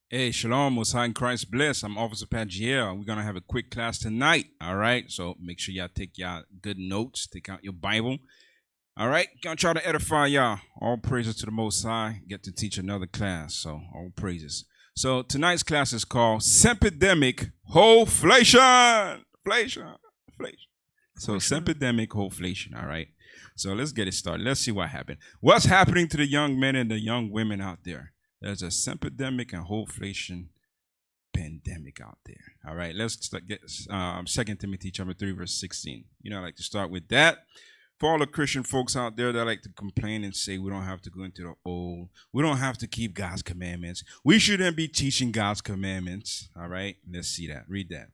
Hey, shalom, most high in Christ bless. I'm Officer Pagiel. We're going to have a quick class tonight. All right. So make sure y'all take y'all good notes. Take out your Bible. All right. Going to try to edify y'all. All praises to the Most High. Get to teach another class. So all praises. So tonight's class is called Simpedemic Hoeflation. Inflation. So Simpedemic Hoeflation. All right. So let's get it started. Let's see what happened. What's happening to the young men and the young women out there? There's a Simpedemic and Hoeflation pandemic out there. All right, let's get 2 Timothy chapter 3, verse 16. You know, I like to start with that. For all the Christian folks out there that like to complain and say we don't have to go into the old, we don't have to keep God's commandments, we shouldn't be teaching God's commandments. All right, let's see that. Read that.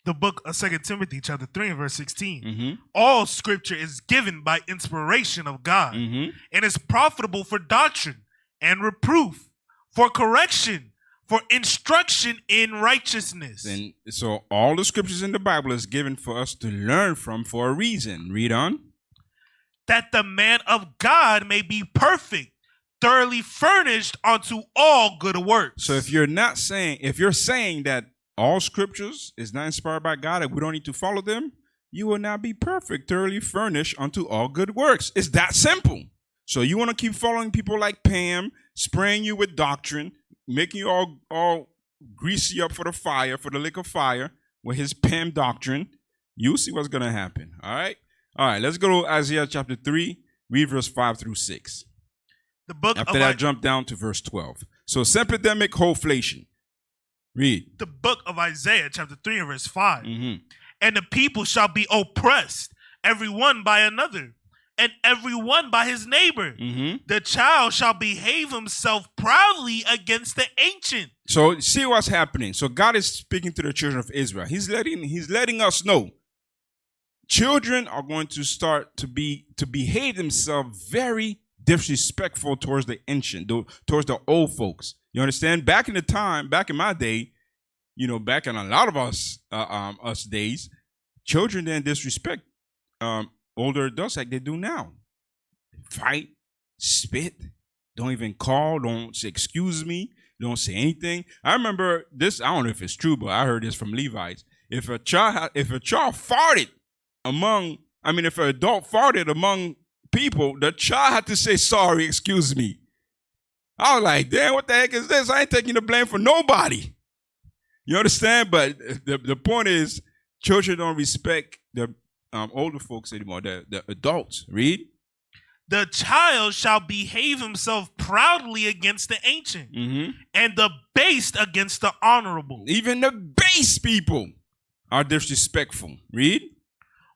The book of 2 Timothy chapter 3 and verse 16. Mm-hmm. All scripture is given by inspiration of God Mm-hmm. and is profitable for doctrine and reproof, for correction, for instruction in righteousness. And so all the scriptures in the Bible is given for us to learn from for a reason. Read on. That the man of God may be perfect, thoroughly furnished unto all good works. So if you're saying that all scriptures is not inspired by God and we don't need to follow them, you will not be perfect, thoroughly furnished unto all good works. It's that simple. So you want to keep following people like Pam, spraying you with doctrine, making you all greasy up for the fire, for the lake of fire, with his Pam doctrine, you'll see what's going to happen. All right? All right, let's go to Isaiah chapter 3, read verse 5 through 6. The book After that, jump down to verse 12. So, Simpedemic Hoeflation. Read. The book of Isaiah chapter 3 and verse 5. Mm-hmm. And the people shall be oppressed, every one by another, and every one by his neighbor. Mm-hmm. The child shall behave himself proudly against the ancient. So see what's happening. So God is speaking to the children of Israel. He's letting us know children are going to start to behave themselves very disrespectful towards the ancient, towards the old folks. You understand? Back in my day, you know, back in a lot of us days, children didn't disrespect older adults like they do now. Fight, spit, don't even call, don't say excuse me, don't say anything. I remember this, I don't know if it's true, but I heard this from Levites. If a child farted if an adult farted among people, the child had to say sorry, excuse me. I was like, damn, what the heck is this? I ain't taking the blame for nobody. You understand? But the point is, children don't respect the older folks anymore, the adults. Read. The child shall behave himself proudly against the ancient, Mm-hmm. and the base against the honorable. Even the base people are disrespectful. Read.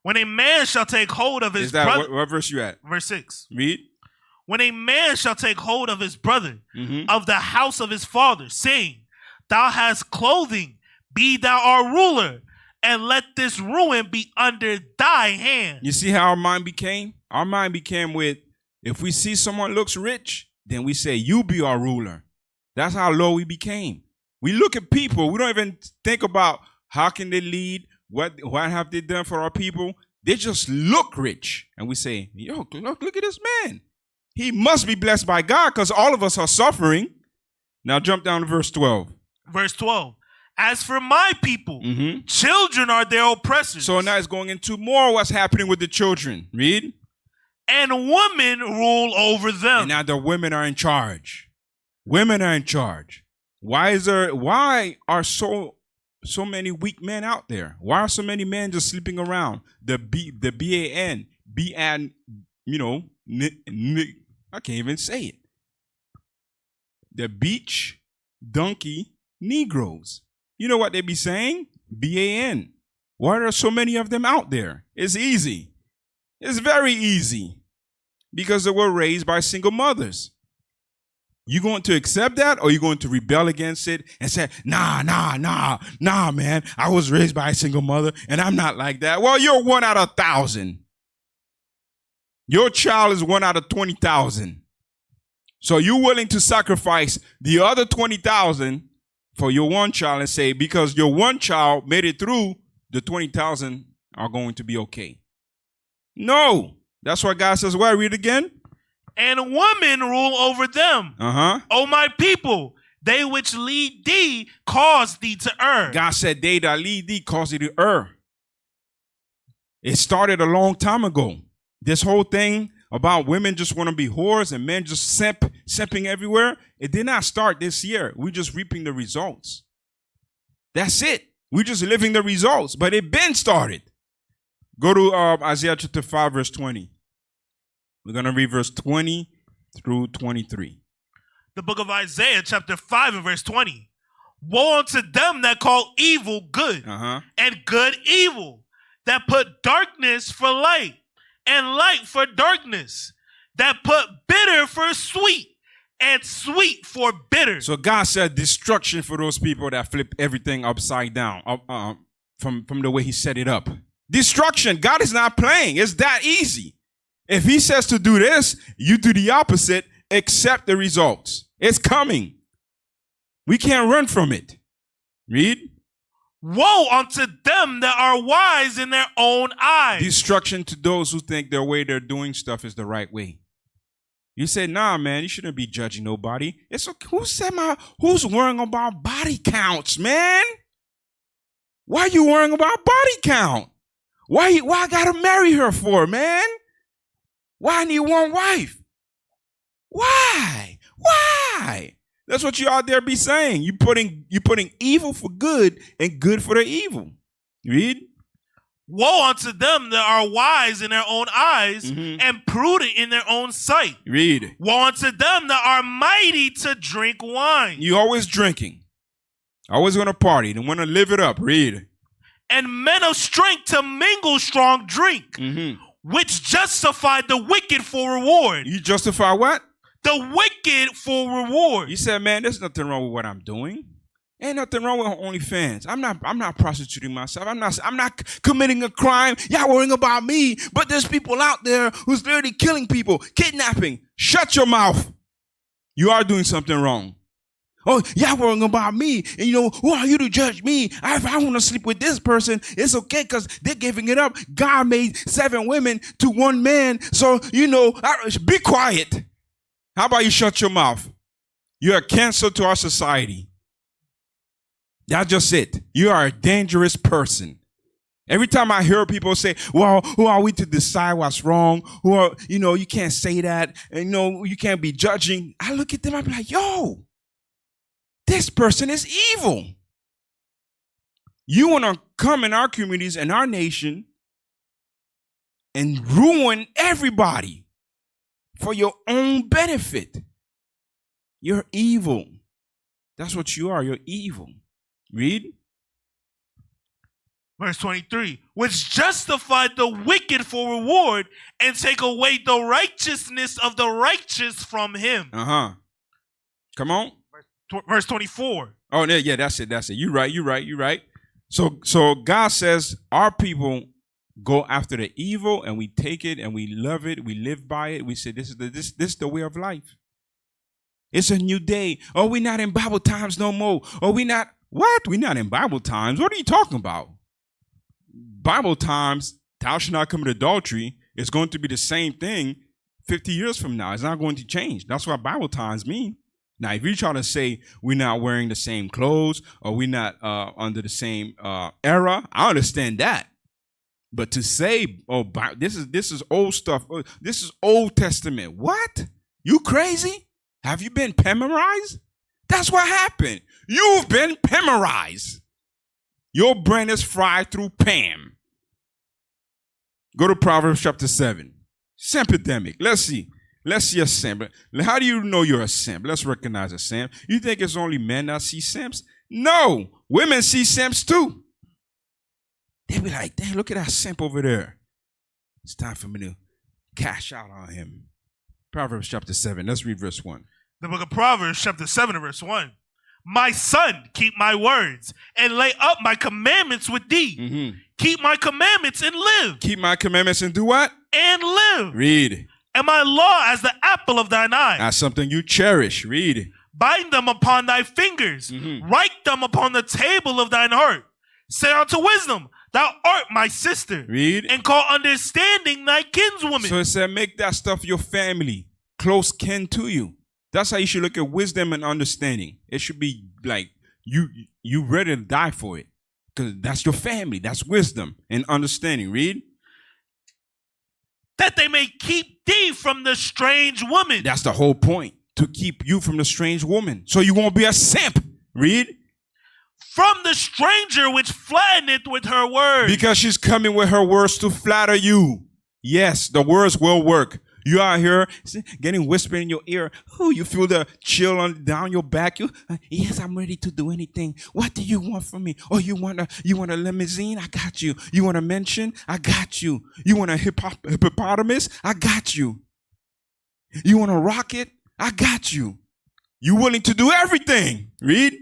When a man shall take hold of his brother. What verse you at? Verse 6. Read. When a man shall take hold of his brother, Mm-hmm. of the house of his father, saying, Thou hast clothing, be thou our ruler, and let this ruin be under thy hand. You see how our mind became? Our mind became with, if we see someone looks rich, then we say, you be our ruler. That's how low we became. We look at people, we don't even think about how can they lead, what have they done for our people. They just look rich. And we say, yo, look at this man. He must be blessed by God because all of us are suffering. Now jump down to verse 12. Verse 12. As for my people, Mm-hmm. children are their oppressors. So now it's going into more what's happening with the children. Read. And women rule over them. And now the women are in charge. Women are in charge. Why are so many weak men out there? Why are so many men just sleeping around? The BAN, I can't even say it. The beach donkey Negroes. You know what they be saying? BAN. Why are there so many of them out there? It's easy. It's very easy. Because they were raised by single mothers. You going to accept that, or you going to rebel against it and say, nah, man. I was raised by a single mother and I'm not like that. Well, you're 1 out of 1,000. Your child is 1 out of 20,000. So you're willing to sacrifice the other 20,000 for your one child and say, because your one child made it through, the 20,000 are going to be okay. No. That's why God says, well, read again. And women rule over them. Uh-huh. O my people, They which lead thee cause thee to err. God said, they that lead thee cause thee to err. It started a long time ago. This whole thing about women just want to be whores and men just simping everywhere, it did not start this year. We're just reaping the results. That's it. We're just living the results, but it been started. Go to Isaiah chapter 5, verse 20. We're going to read verse 20 through 23. The book of Isaiah chapter 5 and verse 20. Woe unto them that call evil good and good evil, that put darkness for light and light for darkness, that put bitter for sweet and sweet for bitter. So God said destruction for those people that flip everything upside down from the way he set it up. Destruction. God is not playing. It's that easy. If he says to do this, you do the opposite, accept the results. It's coming. We can't run from it. Read. Woe unto them that are wise in their own eyes. Destruction to those who think their way they're doing stuff is the right way. You say, nah, man, you shouldn't be judging nobody. It's okay. Who's worrying about body counts, man? Why are you worrying about body count? Why I gotta marry her for, man? Why I need one wife? Why? That's what you out there be saying. You putting evil for good and good for the evil. Read. Woe unto them that are wise in their own eyes and prudent in their own sight. Read. Woe unto them that are mighty to drink wine. You always drinking. Always going to party and want to live it up. Read. And men of strength to mingle strong drink, which justify the wicked for reward. You justify what? The wicked for reward. You said, man, there's nothing wrong with what I'm doing. Ain't nothing wrong with OnlyFans. I'm not prostituting myself. I'm not committing a crime. Y'all worrying about me, but there's people out there who's literally killing people, kidnapping. Shut your mouth. You are doing something wrong. Oh, y'all worrying about me, and who are you to judge me? If I want to sleep with this person, it's okay because they're giving it up. God made 7 women to 1 man, so be quiet. How about you shut your mouth? You're a cancer to our society. That's just it. You are a dangerous person. Every time I hear people say, well, who are we to decide what's wrong? You can't say that. And, you can't be judging. I look at them, I be like, yo, this person is evil. You want to come in our communities and our nation and ruin everybody for your own benefit. You're evil. That's what you are. You're evil. Read. Verse 23, which justified the wicked for reward and take away the righteousness of the righteous from him. Come on. Verse 24. Oh, yeah, that's it. You're right. So God says our people go after the evil and we take it and we love it. We live by it. We say this is the way of life. It's a new day. Oh, we're not in Bible times no more. Oh, we're not. What? We're not in Bible times. What are you talking about? Bible times, thou shalt not commit adultery, is going to be the same thing 50 years from now. It's not going to change. That's what Bible times mean. Now, if you try to say we're not wearing the same clothes or we're not under the same era, I understand that. But to say, oh, this is old stuff. This is Old Testament. What? You crazy? Have you been memorized? That's what happened. You've been memorized. Your brain is fried through Pam. Go to Proverbs chapter 7. Simpedemic. Let's see a simp. How do you know you're a simp? Let's recognize a simp. You think it's only men that see simps? No. Women see simps too. They be like, dang, look at that simp over there. It's time for me to cash out on him. Proverbs chapter 7. Let's read verse 1. The book of Proverbs chapter 7 and verse 1. My son, keep my words and lay up my commandments with thee. Keep my commandments and live. Keep my commandments and do what? And live. Read. And my law as the apple of thine eye. That's something you cherish. Read. Bind them upon thy fingers. Write them upon the table of thine heart. Say unto wisdom, thou art my sister. Read. And call understanding thy kinswoman. So it said, make that stuff your family, close kin to you. That's how you should look at wisdom and understanding. It should be like you ready to die for it. Because that's your family. That's wisdom and understanding. Read. That they may keep thee from the strange woman. That's the whole point. To keep you from the strange woman. So you won't be a simp. Read. From the stranger which flatteneth with her words. Because she's coming with her words to flatter you. Yes, the words will work. You out here getting whispered in your ear. Oh, you feel the chill down your back. Yes, I'm ready to do anything. What do you want from me? Oh, you want a limousine? I got you. You want a mansion? I got you. You want a hippopotamus? I got you. You want a rocket? I got you. You willing to do everything? Read.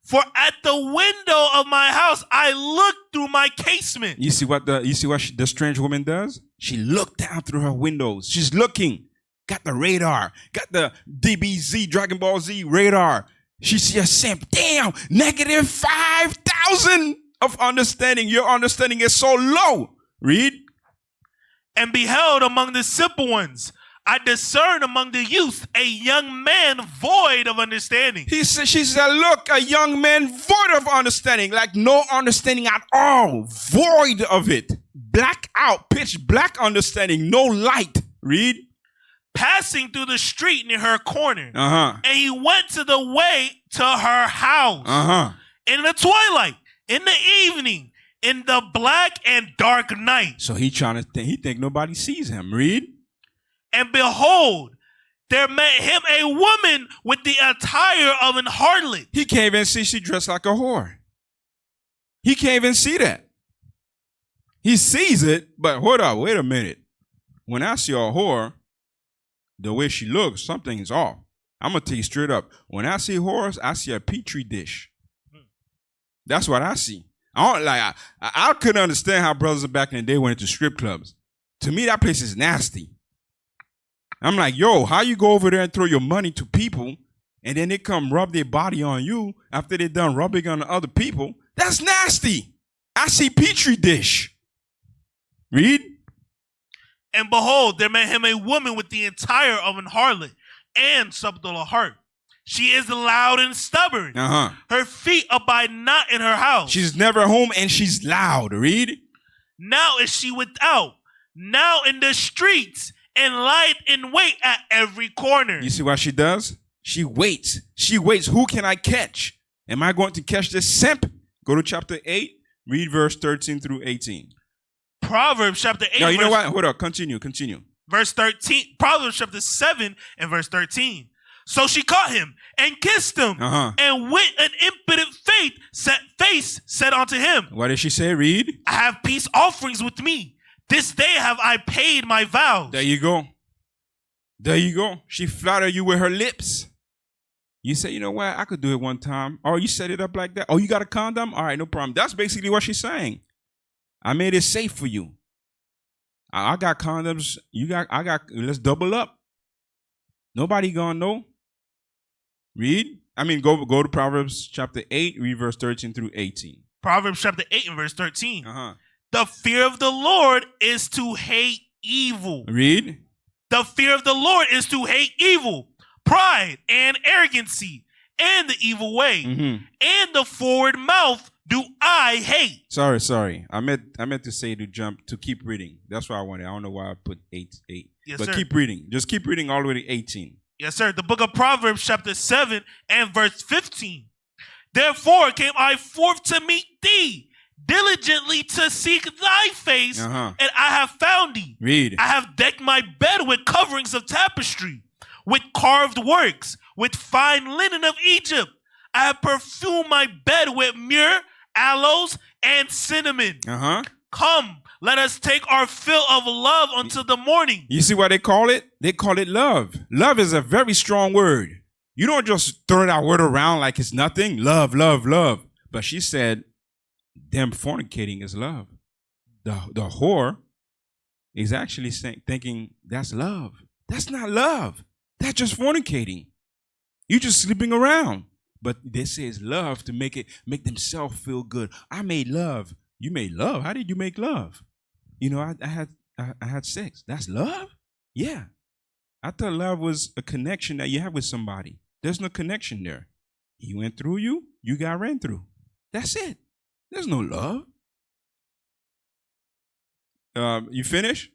For at the window of my house I looked through my casement. You see what the strange woman does? She looked down through her windows. She's looking. Got the radar. Got the DBZ, Dragon Ball Z radar. She see a simp. Damn, negative 5,000 of understanding. Your understanding is so low. Read. And beheld among the simple ones, I discern among the youth a young man void of understanding. She said, look, a young man void of understanding, like no understanding at all, void of it. Black out, pitch black understanding, no light. Read. Passing through the street near her corner. And he went to the way to her house. In the twilight, in the evening, in the black and dark night. So he think nobody sees him. Read. And behold, there met him a woman with the attire of an harlot. He can't even see she dressed like a whore. He can't even see that. He sees it, but hold up, wait a minute. When I see a whore, the way she looks, something's off. I'm going to tell you straight up. When I see whores, I see a petri dish. That's what I see. I couldn't understand how brothers back in the day went into strip clubs. To me, that place is nasty. I'm like, yo, how you go over there and throw your money to people and then they come rub their body on you after they're done rubbing on other people? That's nasty. I see petri dish. Read. And behold, there met him a woman with the attire of an harlot and subtle of heart. She is loud and stubborn. Her feet abide not in her house. She's never home and she's loud. Read. Now is she without, now in the streets, and lied in wait at every corner. You see what she does? She waits. She waits. Who can I catch? Am I going to catch this simp? Go to chapter 8, read verse 13 through 18. Proverbs chapter 8. No, you know what? Hold up. Continue. Verse 13. Proverbs chapter 7 and verse 13. So she caught him and kissed him, and with an impotent face said unto him. What did she say? Read. I have peace offerings with me. This day have I paid my vows. There you go. She flattered you with her lips. You say, you know what? I could do it one time. Oh, you set it up like that? Oh, you got a condom? All right, no problem. That's basically what she's saying. I made it safe for you. I got condoms. Let's double up. Nobody gonna know. Read. Go to Proverbs chapter 8, read verse 13 through 18. Proverbs chapter 8 and verse 13. The fear of the Lord is to hate evil. Read. The fear of the Lord is to hate evil, pride and arrogancy, and the evil way, and the forward mouth do I hate. Sorry. I meant to say to keep reading. That's what I wanted. I don't know why I put 8. Yes, but sir. Keep reading. Just keep reading all the way to 18. Yes, sir. The book of Proverbs chapter 7 and verse 15. Therefore came I forth to meet thee, diligently to seek thy face, and I have found thee. Read. I have decked my bed with coverings of tapestry, with carved works, with fine linen of Egypt. I have perfumed my bed with myrrh, aloes, and cinnamon. Come, let us take our fill of love until the morning. You see what they call it? They call it love. Love is a very strong word. You don't just throw that word around like it's nothing. Love, love, love. But she said, them fornicating is love. The whore is actually thinking that's love. That's not love. That's just fornicating. You just sleeping around. But they say it's love to make themselves feel good. I made love. You made love. How did you make love? You know, I had sex. That's love? Yeah. I thought love was a connection that you have with somebody. There's no connection there. He went through you, you got ran through. That's it. There's no love. You finish?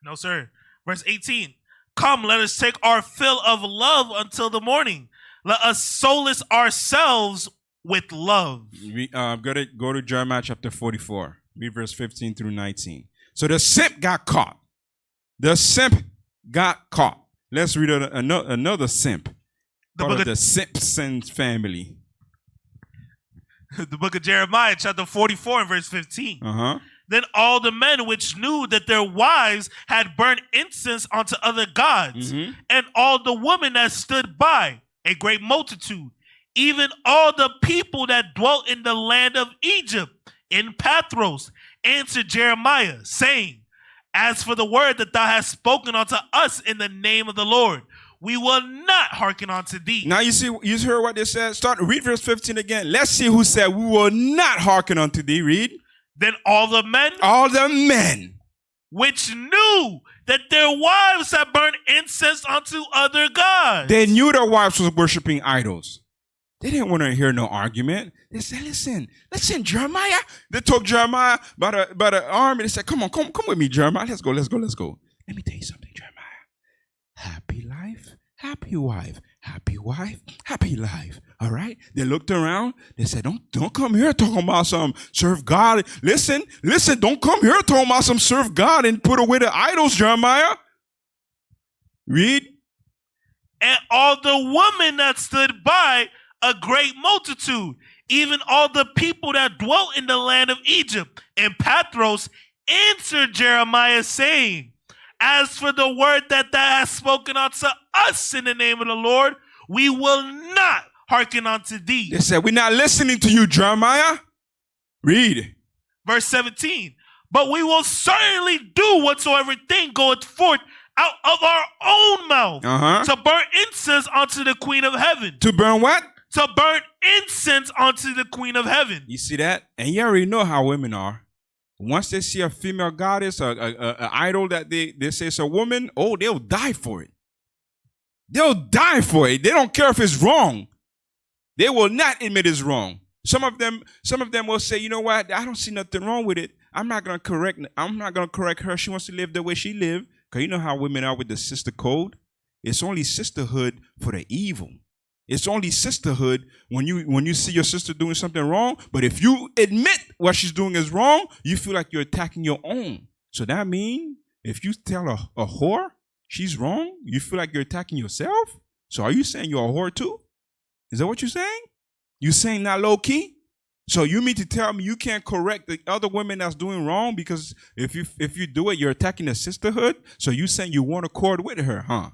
No, sir. Verse 18. Come, let us take our fill of love until the morning. Let us solace ourselves with love. Go to Jeremiah chapter 44. Read verse 15 through 19. So the simp got caught. The simp got caught. Let's read another simp. The Simpsons family. The book of Jeremiah, chapter 44, and verse 15. Then all the men which knew that their wives had burnt incense unto other gods, and all the women that stood by, a great multitude, even all the people that dwelt in the land of Egypt, in Pathros, answered Jeremiah, saying, As for the word that thou hast spoken unto us in the name of the Lord, we will not hearken unto thee. Now you heard what they said? Read verse 15 again. Let's see who said, we will not hearken unto thee. Read. Then all the men which knew that their wives had burned incense unto other gods. They knew their wives was worshiping idols. They didn't want to hear no argument. They said, listen, Jeremiah. They took Jeremiah by the arm and they said, come with me, Jeremiah. Let's go. Let me tell you something, Jeremiah. Happy life, happy wife, happy wife, happy life. All right? They looked around. They said, don't come here talking about some serve God. Listen, don't come here talking about some serve God and put away the idols, Jeremiah. Read. And all the women that stood by, a great multitude, even all the people that dwelt in the land of Egypt and Pathros, answered Jeremiah, saying, As for the word that thou hast spoken unto us in the name of the Lord, we will not hearken unto thee. They said, we're not listening to you, Jeremiah. Read. Verse 17. But we will certainly do whatsoever thing goeth forth out of our own mouth to burn incense unto the Queen of Heaven. To burn what? To burn incense unto the Queen of Heaven. You see that? And you already know how women are. Once they see a female goddess, an idol that they say it's a woman, they'll die for it. They'll die for it. They don't care if it's wrong. They will not admit it's wrong. Some of them will say, you know what? I don't see nothing wrong with it. I'm not gonna correct her. She wants to live the way she lived. Because you know how women are with the sister code. It's only sisterhood for the evil. It's only sisterhood when you see your sister doing something wrong. But if you admit what she's doing is wrong, you feel like you're attacking your own. So that means if you tell a whore she's wrong, you feel like you're attacking yourself. So are you saying you're a whore too? Is that what you're saying? You saying not low key? So you mean to tell me you can't correct the other women that's doing wrong because if you do it, you're attacking the sisterhood? So you saying you want to accord with her, huh?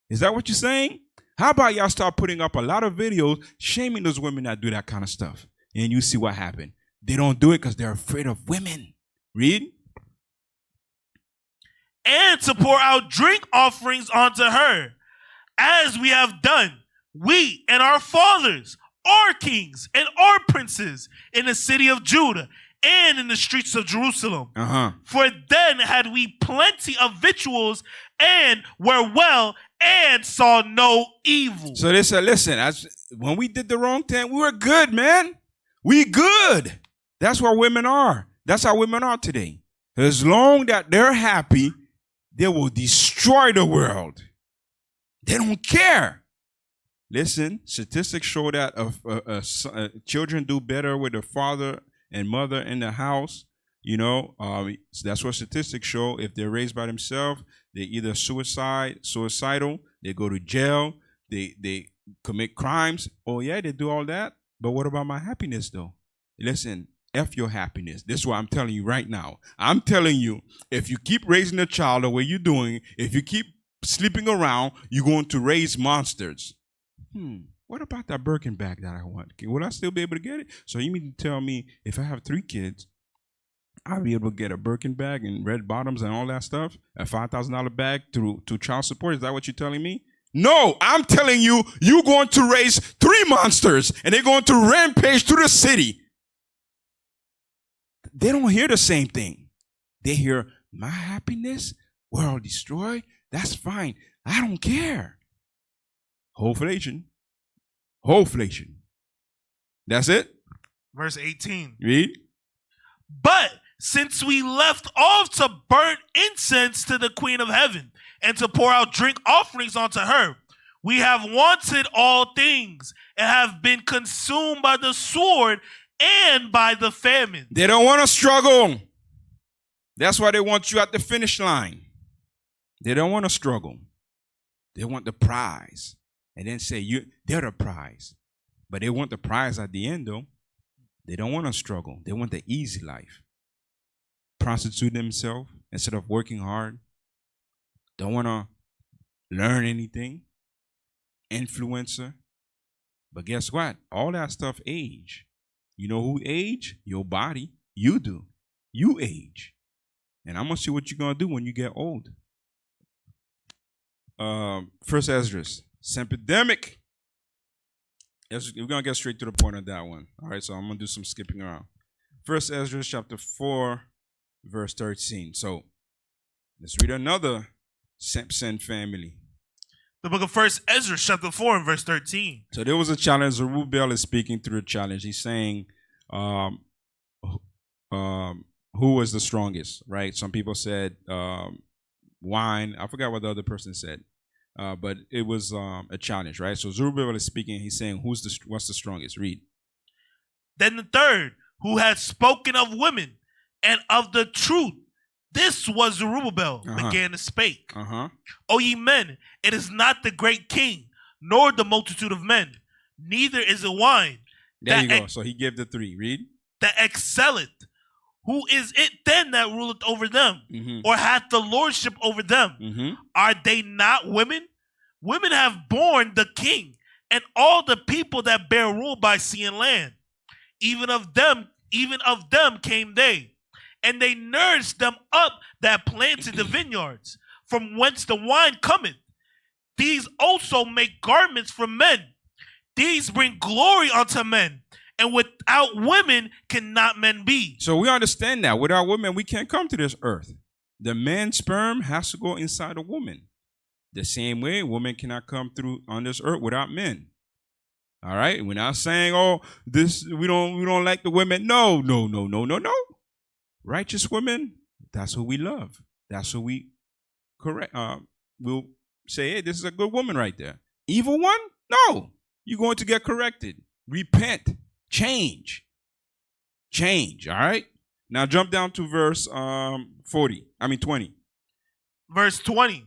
Is that what you're saying? How about y'all start putting up a lot of videos shaming those women that do that kind of stuff? And you see what happened. They don't do it because they're afraid of women. Read. And to pour out drink offerings unto her, as we have done, we and our fathers, our kings and our princes in the city of Judah and in the streets of Jerusalem. For then had we plenty of victuals and were well and saw no evil. So they said, listen, when we did the wrong thing, we were good, man. We good. That's what women are. That's how women are today. As long that they're happy, they will destroy the world. They don't care. Listen, statistics show that children do better with their father and mother in the house. You know, that's what statistics show. If they're raised by themselves, they're either suicidal, they go to jail, they commit crimes. Oh, yeah, they do all that. But what about my happiness, though? Listen, F your happiness. This is what I'm telling you right now. I'm telling you, if you keep raising a child the way you're doing, if you keep sleeping around, you're going to raise monsters. What about that Birkin bag that I want? Will I still be able to get it? So you mean to tell me if I have 3 kids, I'll be able to get a Birkin bag and red bottoms and all that stuff, a $5,000 bag to child support? Is that what you're telling me? No, I'm telling you, you're going to raise 3 monsters and they're going to rampage through the city. They don't hear the same thing. They hear my happiness, world destroyed. That's fine. I don't care. Hoeflation. Hoeflation. That's it. Verse 18. Read. But since we left off to burn incense to the Queen of Heaven and to pour out drink offerings onto her, we have wanted all things and have been consumed by the sword and by the famine. They don't want to struggle. That's why they want you at the finish line. They don't want to struggle. They want the prize. And then say, they're the prize. But they want the prize at the end, though. They don't want to struggle. They want the easy life. Prostitute themselves instead of working hard. Don't want to learn anything. Influencer. But guess what? All that stuff age. You know who age? Your body. You do. You age. And I'm going to see what you're going to do when you get old. First Ezra. Simpedemic. We're going to get straight to the point on that one. All right, so I'm going to do some skipping around. First Ezra chapter 4, verse 13. So let's read another Simpson family. The book of First Ezra chapter 4 and verse 13. So there was a challenge. Zerubbabel is speaking through the challenge. He's saying, who was the strongest, right? Some people said wine. I forgot what the other person said. But it was a challenge, right? So Zerubbabel is speaking. He's saying, what's the strongest? Read. Then the third, who had spoken of women and of the truth, this was Zerubbabel, began to speak. O ye men, it is not the great king, nor the multitude of men, neither is it wine. There you go. So he gave the three. Read. That excelleth. Who is it then that ruleth over them, or hath the lordship over them? Are they not women? Women have borne the king, and all the people that bear rule by sea and land. Even of them came they, and they nourished them up that planted the vineyards, from whence the wine cometh. These also make garments for men. These bring glory unto men. And without women cannot men be. So we understand that. Without women, we can't come to this earth. The man's sperm has to go inside a woman. The same way, women cannot come through on this earth without men. All right? We're not saying, we don't like the women. No. Righteous women, that's who we love. That's who we correct. We'll say, hey, this is a good woman right there. Evil one? No. You're going to get corrected. Repent. Change, all right? Now jump down to verse 20. Verse 20.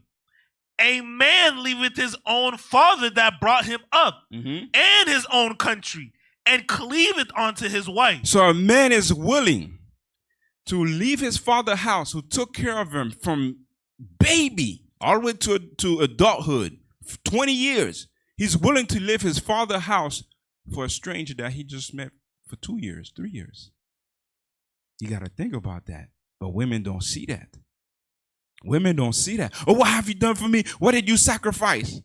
A man leaveth his own father that brought him up, and his own country, and cleaveth unto his wife. So a man is willing to leave his father's house, who took care of him from baby all the way to adulthood, 20 years. He's willing to leave his father's house for a stranger that he just met for 2 years, 3 years. You got to think about that. But women don't see that. Women don't see that. Oh, what have you done for me? What did you sacrifice?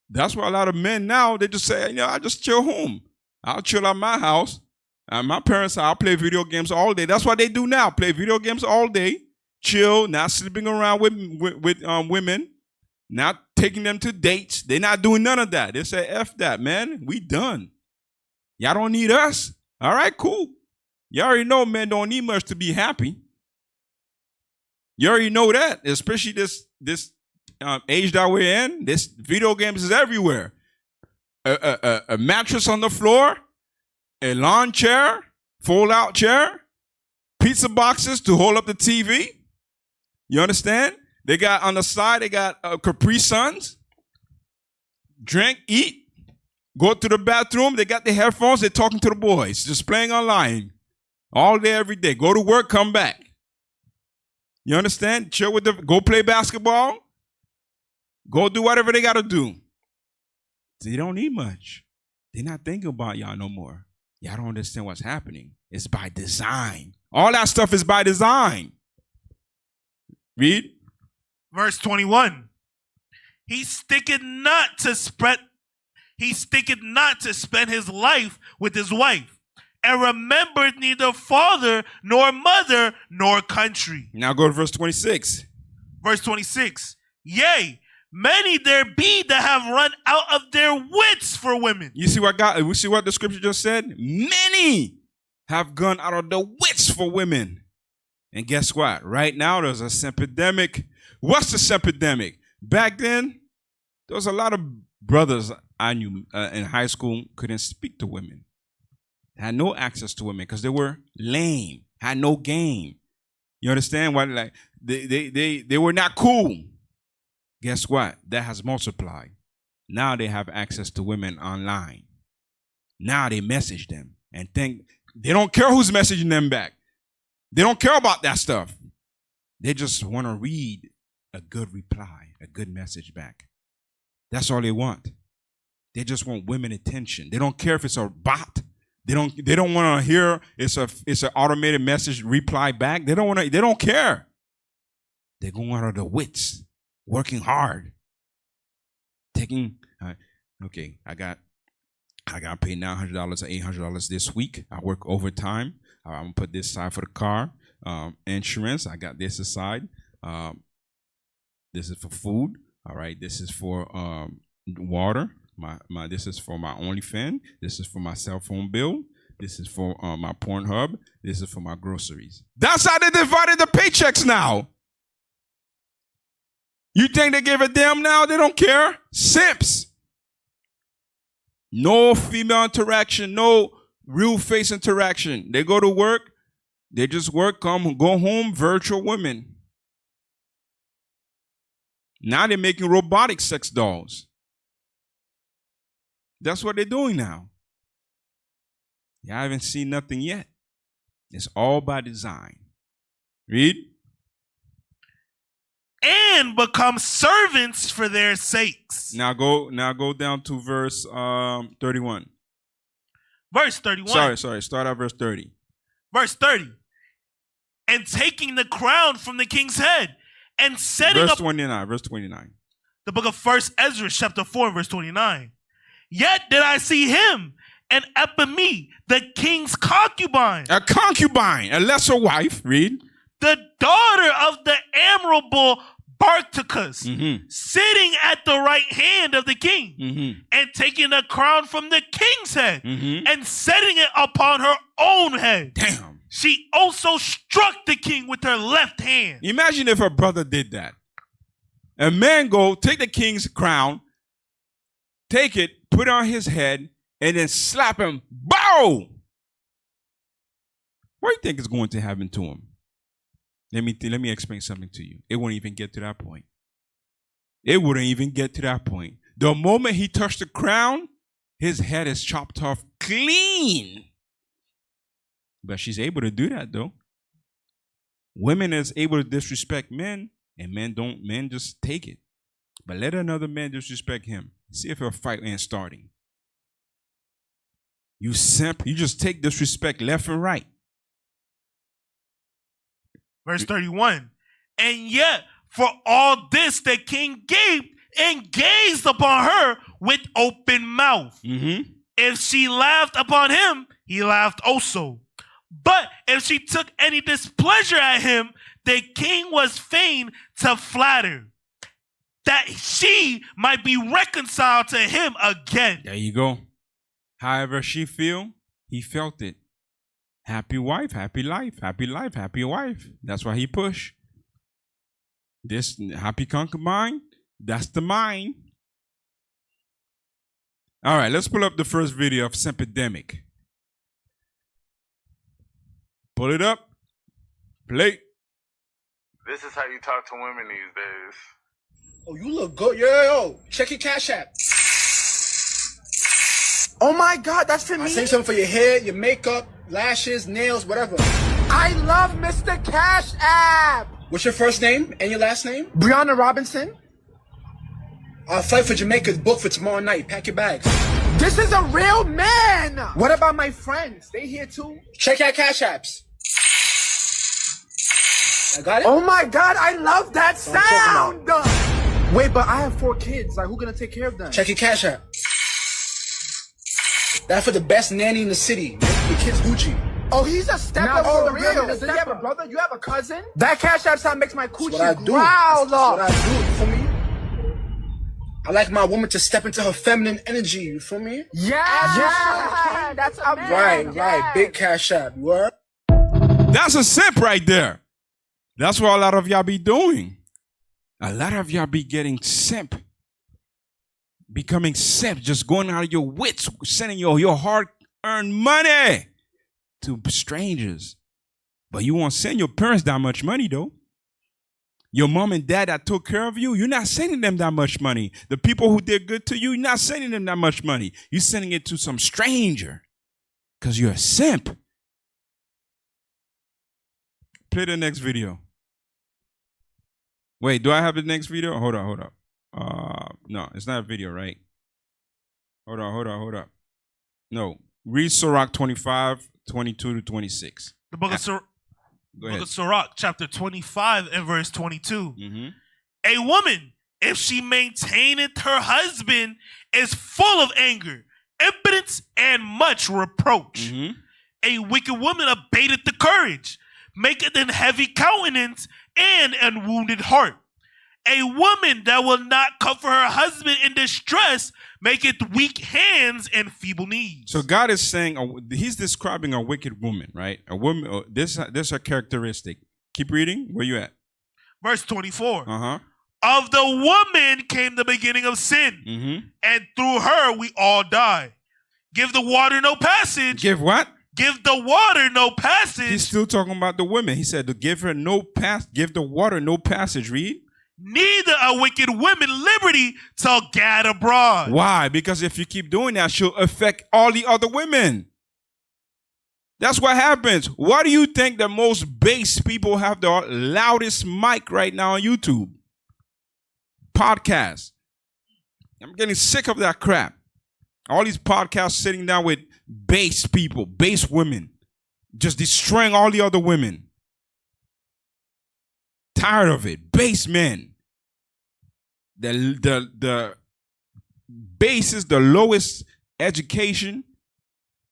That's why a lot of men now, they just say, I just chill home. I'll chill at my house. At my parents' house, I'll play video games all day. That's what they do now. Play video games all day. Chill, not sleeping around with women. Not taking them to dates. They're not doing none of that. They say, F that, man. We done. Y'all don't need us. All right, cool. You already know men don't need much to be happy. You already know that, especially this age that we're in. This video games is everywhere. A mattress on the floor, a lawn chair, fold-out chair, pizza boxes to hold up the TV. You understand? They got on the side, they got Capri Suns. Drink, eat, go to the bathroom. They got the headphones. They're talking to the boys, just playing online all day, every day. Go to work, come back. You understand? Chill with go play basketball. Go do whatever they got to do. They don't need much. They're not thinking about y'all no more. Y'all don't understand what's happening. It's by design. All that stuff is by design. Read. Verse 21. He sticketh not to spend his life with his wife, and remembered neither father nor mother nor country. Now go to verse 26. Verse 26. Yea, many there be that have run out of their wits for women. You see what the scripture just said? Many have gone out of their wits for women. And guess what? Right now, there's a Simpedemic. What's the Simpedemic? Back then, there was a lot of brothers I knew in high school couldn't speak to women. Had no access to women because they were lame, had no game. You understand? What? Like they were not cool. Guess what? That has multiplied. Now they have access to women online. Now they message them and think they don't care who's messaging them back. They don't care about that stuff. They just want to read a good reply, a good message back. That's all they want. They just want women attention. They don't care if it's a bot. They don't want to hear it's an automated message reply back. They don't care. They're going out of their wits, working hard, taking. Okay, I got paid $900 or $800 this week. I work overtime. I'm gonna put this aside for the car, insurance. I got this aside. This is for food. All right. This is for water. This is for my OnlyFans. This is for my cell phone bill. This is for my Pornhub. This is for my groceries. That's how they divided the paychecks now. You think they give a damn now? They don't care. Simps. No female interaction. No real face interaction. They go to work. They just work, go home, virtual women. Now they're making robotic sex dolls. That's what they're doing now. You haven't seen nothing yet. It's all by design. Read. And become servants for their sakes. Now go down to verse 31. Verse 31. Sorry. Start at verse 30. Verse 30. And taking the crown from the king's head and setting verse up. 29. Verse 29. The book of 1 Ezra, chapter 4, verse 29. Yet did I see him and Epimee, the king's concubine. A concubine, a lesser wife. Read. The daughter of the admirable Barticus, sitting at the right hand of the king, and taking the crown from the king's head, and setting it upon her own head. Damn. She also struck the king with her left hand. Imagine if her brother did that. A man go, take the king's crown, take it, put it on his head, and then slap him. Bow! What do you think is going to happen to him? Let me explain something to you. It won't even get to that point. It wouldn't even get to that point. The moment he touched the crown, his head is chopped off clean. But she's able to do that, though. Women is able to disrespect men, and men just take it. But let another man disrespect him. See if a fight ain't starting. You simp, you just take disrespect left and right. Verse 31. And yet, for all this, the king gaped and gazed upon her with open mouth. If she laughed upon him, he laughed also. But if she took any displeasure at him, the king was fain to flatter, that she might be reconciled to him again. There you go. However she feel, he felt it. Happy wife, happy life, happy life, happy wife. That's why he pushed. This happy concubine, that's the mind. All right, let's pull up the first video of Simpedemic. Pull it up. Play. This is how you talk to women these days. Oh, you look good. Yo. Check your Cash App. Oh my God, that's for me. I sent something for your hair, your makeup, lashes, nails, whatever. I love Mr. Cash App. What's your first name and your last name? Brianna Robinson. Flight for Jamaica is booked for tomorrow night. Pack your bags. This is a real man. What about my friends? They here too? Check your Cash Apps. I got it? Oh my God, I love that sound. Wait, but I have 4 kids. Like, who gonna take care of them? Check your Cash App. That's for the best nanny in the city. Your kid's Gucci. Oh, he's a stepper Now, for real. does Do you have a brother? You have a cousin? That Cash App sound makes my coochie growl. That's what I do. You feel me? I like my woman to step into her feminine energy. You feel me? Yeah, that's a man. Right. Big cash app. You heard? That's a simp right there. That's what a lot of y'all be doing. A lot of y'all be getting simp. Becoming simp. Just going out of your wits. Sending your hard-earned money to strangers. But you won't send your parents that much money, though. Your mom and dad that took care of you, you're not sending them that much money. The people who did good to you, you're not sending them that much money. You're sending it to some stranger because you're a simp. Play the next video. Wait, do I have the next video? Hold up. No, it's not a video, right? Hold up. No. Read Sirach 25, 22 to 26. The book of Sirach, chapter 25 and verse 22. Mm-hmm. A woman, if she maintaineth her husband, is full of anger, impotence, and much reproach. Mm-hmm. A wicked woman abateth the courage, maketh an heavy countenance, and an wounded heart. A woman that will not comfort her husband in distress maketh weak hands and feeble knees. So God is saying, he's describing a wicked woman, right? A woman, this is a characteristic. Keep reading. Where you at? Verse 24. Uh-huh. Of the woman came the beginning of sin, and through her we all die. Give the water no passage. Give what? Give the water no passage. He's still talking about the women. He said to give her no pass, give the water no passage. Read. Neither a wicked woman liberty to gad abroad. Why? Because if you keep doing that, she'll affect all the other women. That's what happens. Why do you think the most base people have the loudest mic right now on YouTube? Podcasts. I'm getting sick of that crap. All these podcasts sitting down with base people, base women, just destroying all the other women. Tired of it. Base men. The base is the lowest education,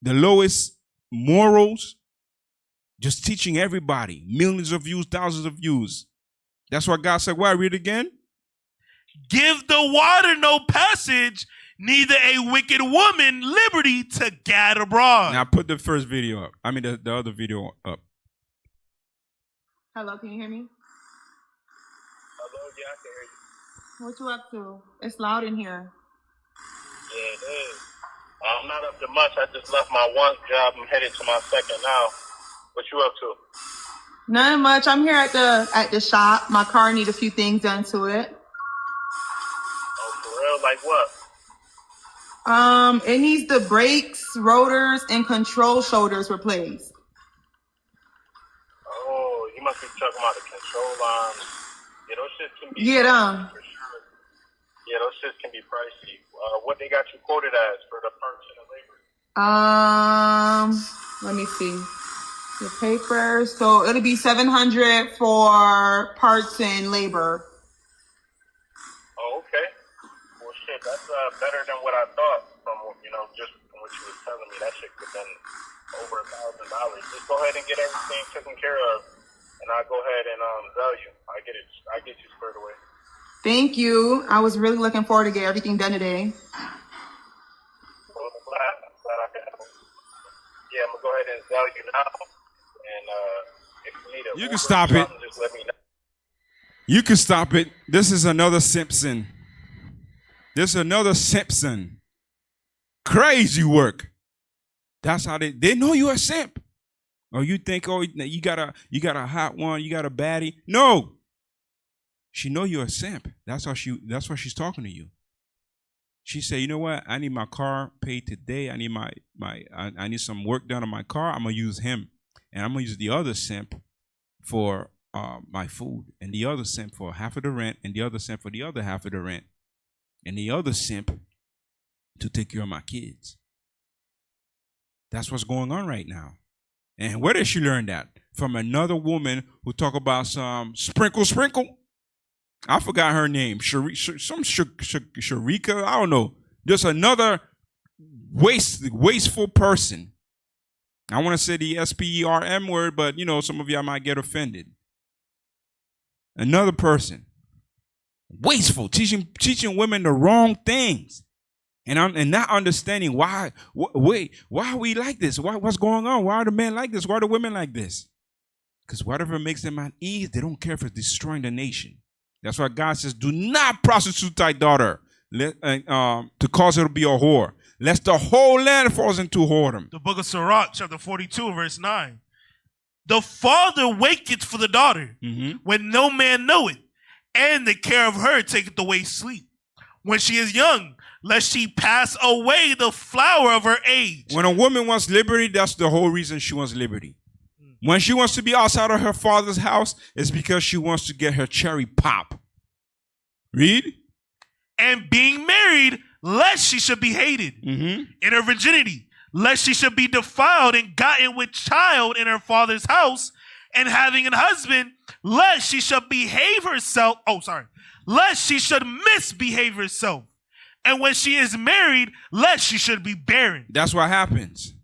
the lowest morals, just teaching everybody. Millions of views, thousands of views. That's what God said. Why? Read again. Give the water no passage, neither a wicked woman liberty to gad abroad. Now put the first video up. I mean the other video up. Hello, can you hear me? Hello, yeah, I can hear you. What you up to? It's loud in here. Yeah, it is. I'm not up to much. I just left my one job. I'm headed to my second now. What you up to? Nothing much. I'm here at the shop. My car needs a few things done to it. Oh, for real? Like what? It needs the brakes, rotors, and control shoulders replaced. Oh, you must be talking about the control arms. Yeah, those shits can be Yeah, for sure. Yeah, those shits can be pricey. What they got you quoted as for the parts and the labor? Let me see. The paper. So it'll be $700 for parts and labor. Oh, okay. Well, shit, that's better than what I thought from, just from what you was telling me. That shit could have been over $1,000. Just go ahead and get everything taken care of, and I'll go ahead and sell you. I get you squared away. Thank you. I was really looking forward to get everything done today. Well, I'm glad I can help. Yeah, I'm gonna go ahead and sell you now, and if you need You can stop it. Just let me know. You can stop it. This is another Simpson. This is another Simpson. Crazy work. That's how they know you're a simp. Or you think, oh, you got a hot one, you got a baddie. No. She know you're a simp. That's why she's talking to you. She said, you know what? I need my car paid today. I need I need some work done on my car. I'm gonna use him. And I'm gonna use the other simp for my food, and the other simp for half of the rent, and the other simp for the other half of the rent, and the other simp to take care of my kids. That's what's going on right now. And where did she learn that? From another woman who talk about some sprinkle. I forgot her name. Sharika. I don't know. Just another wasteful person. I want to say the SPERM word, but some of y'all might get offended. Another person. Wasteful, teaching women the wrong things. And not understanding why are we like this? What's going on? Why are the men like this? Why are the women like this? Because whatever makes them at ease, they don't care if it's destroying the nation. That's why God says, do not prostitute thy daughter to cause her to be a whore, lest the whole land falls into whoredom. The book of Sirach, chapter 42, verse 9. The father waketh for the daughter when no man knoweth, and the care of her taketh away sleep. When she is young, lest she pass away the flower of her age. When a woman wants liberty, that's the whole reason she wants liberty. When she wants to be outside of her father's house, it's because she wants to get her cherry pop. Read. And being married, lest she should be hated in her virginity, lest she should be defiled and gotten with child in her father's house, and having a husband, lest she should behave herself. Lest she should misbehave herself. And when she is married, lest she should be barren. That's what happens.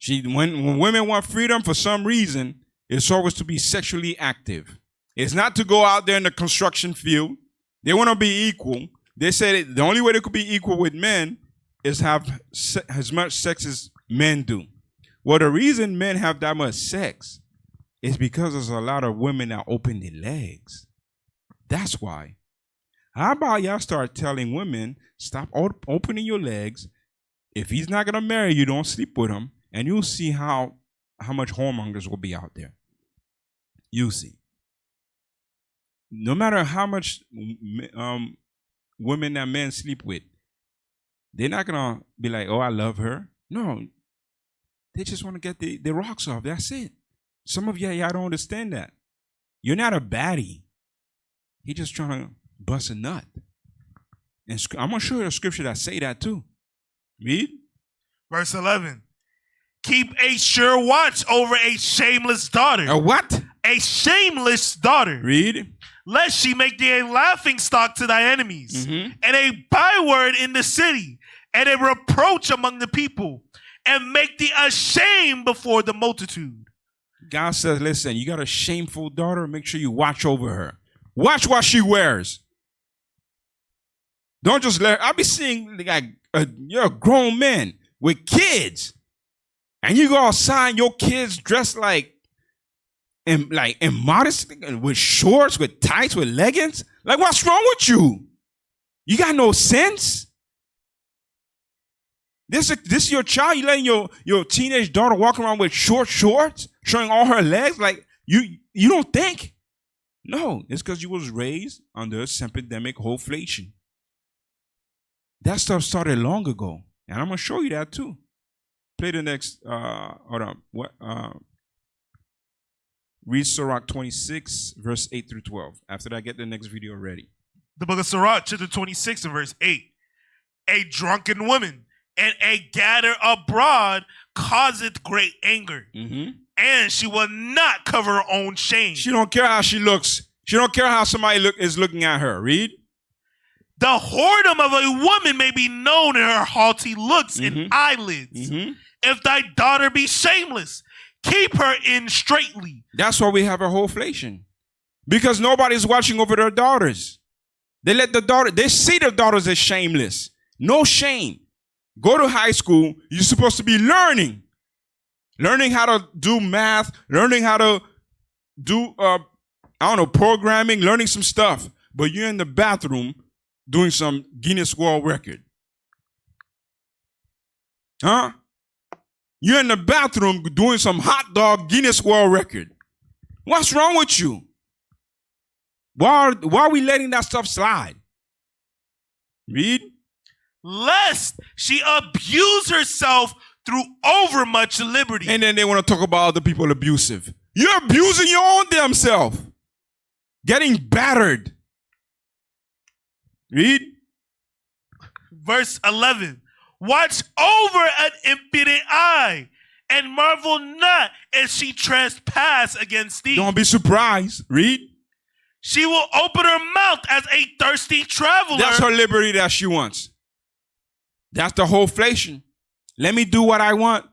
When women want freedom, for some reason, it's always to be sexually active. It's not to go out there in the construction field. They want to be equal. They say the only way they could be equal with men is have as much sex as men do. Well, the reason men have that much sex is because there's a lot of women that open their legs. That's why. How about y'all start telling women, stop opening your legs. If he's not going to marry you, don't sleep with him. And you'll see how much whoremongers will be out there. You'll see. No matter how much women that men sleep with, they're not going to be like, oh, I love her. No. They just want to get the rocks off. That's it. Some of y'all don't understand that. You're not a baddie. He's just trying to bust a nut. And I'm going to show you a scripture that say that too. Read. Verse 11. Keep a sure watch over a shameless daughter. A what? A shameless daughter. Read. Lest she make thee a laughing stock to thy enemies, and a byword in the city, and a reproach among the people, and make thee ashamed before the multitude. God says, listen, you got a shameful daughter, make sure you watch over her. Watch what she wears. Don't just let her. I be seeing like you're a grown man with kids, and you go outside and your kids dressed like immodest, with shorts, with tights, with leggings. Like, what's wrong with you? You got no sense. This is your child. You letting your teenage daughter walk around with short shorts, showing all her legs. Like you don't think? No, it's because you was raised under Simpedemic Hoeflation. That stuff started long ago, and I'm gonna show you that too. Play the next. Hold on. What? Read Sirach 26, verse 8 through 12. After that, get the next video ready. The book of Sirach, chapter 26, and verse 8. A drunken woman and a gadder abroad causeth great anger, and she will not cover her own shame. She don't care how she looks. She don't care how somebody is looking at her. Read. The whoredom of a woman may be known in her haughty looks and eyelids. If thy daughter be shameless, keep her in straitly. That's why we have a Hoeflation. Because nobody's watching over their daughters. They see their daughters as shameless. No shame. Go to high school, you're supposed to be learning. Learning how to do math, learning how to do, programming, learning some stuff. But you're in the bathroom doing some Guinness World Record. Huh? You're in the bathroom doing some hot dog Guinness World Record. What's wrong with you? Why are we letting that stuff slide? Read. Lest she abuse herself through overmuch liberty. And then they want to talk about other people abusive. You're abusing your own damn self. Getting battered. Read. Verse 11. Watch over an impudent eye, and marvel not if she trespass against thee. Don't be surprised. Read. She will open her mouth as a thirsty traveler. That's her liberty that she wants. That's the Hoeflation. Let me do what I want.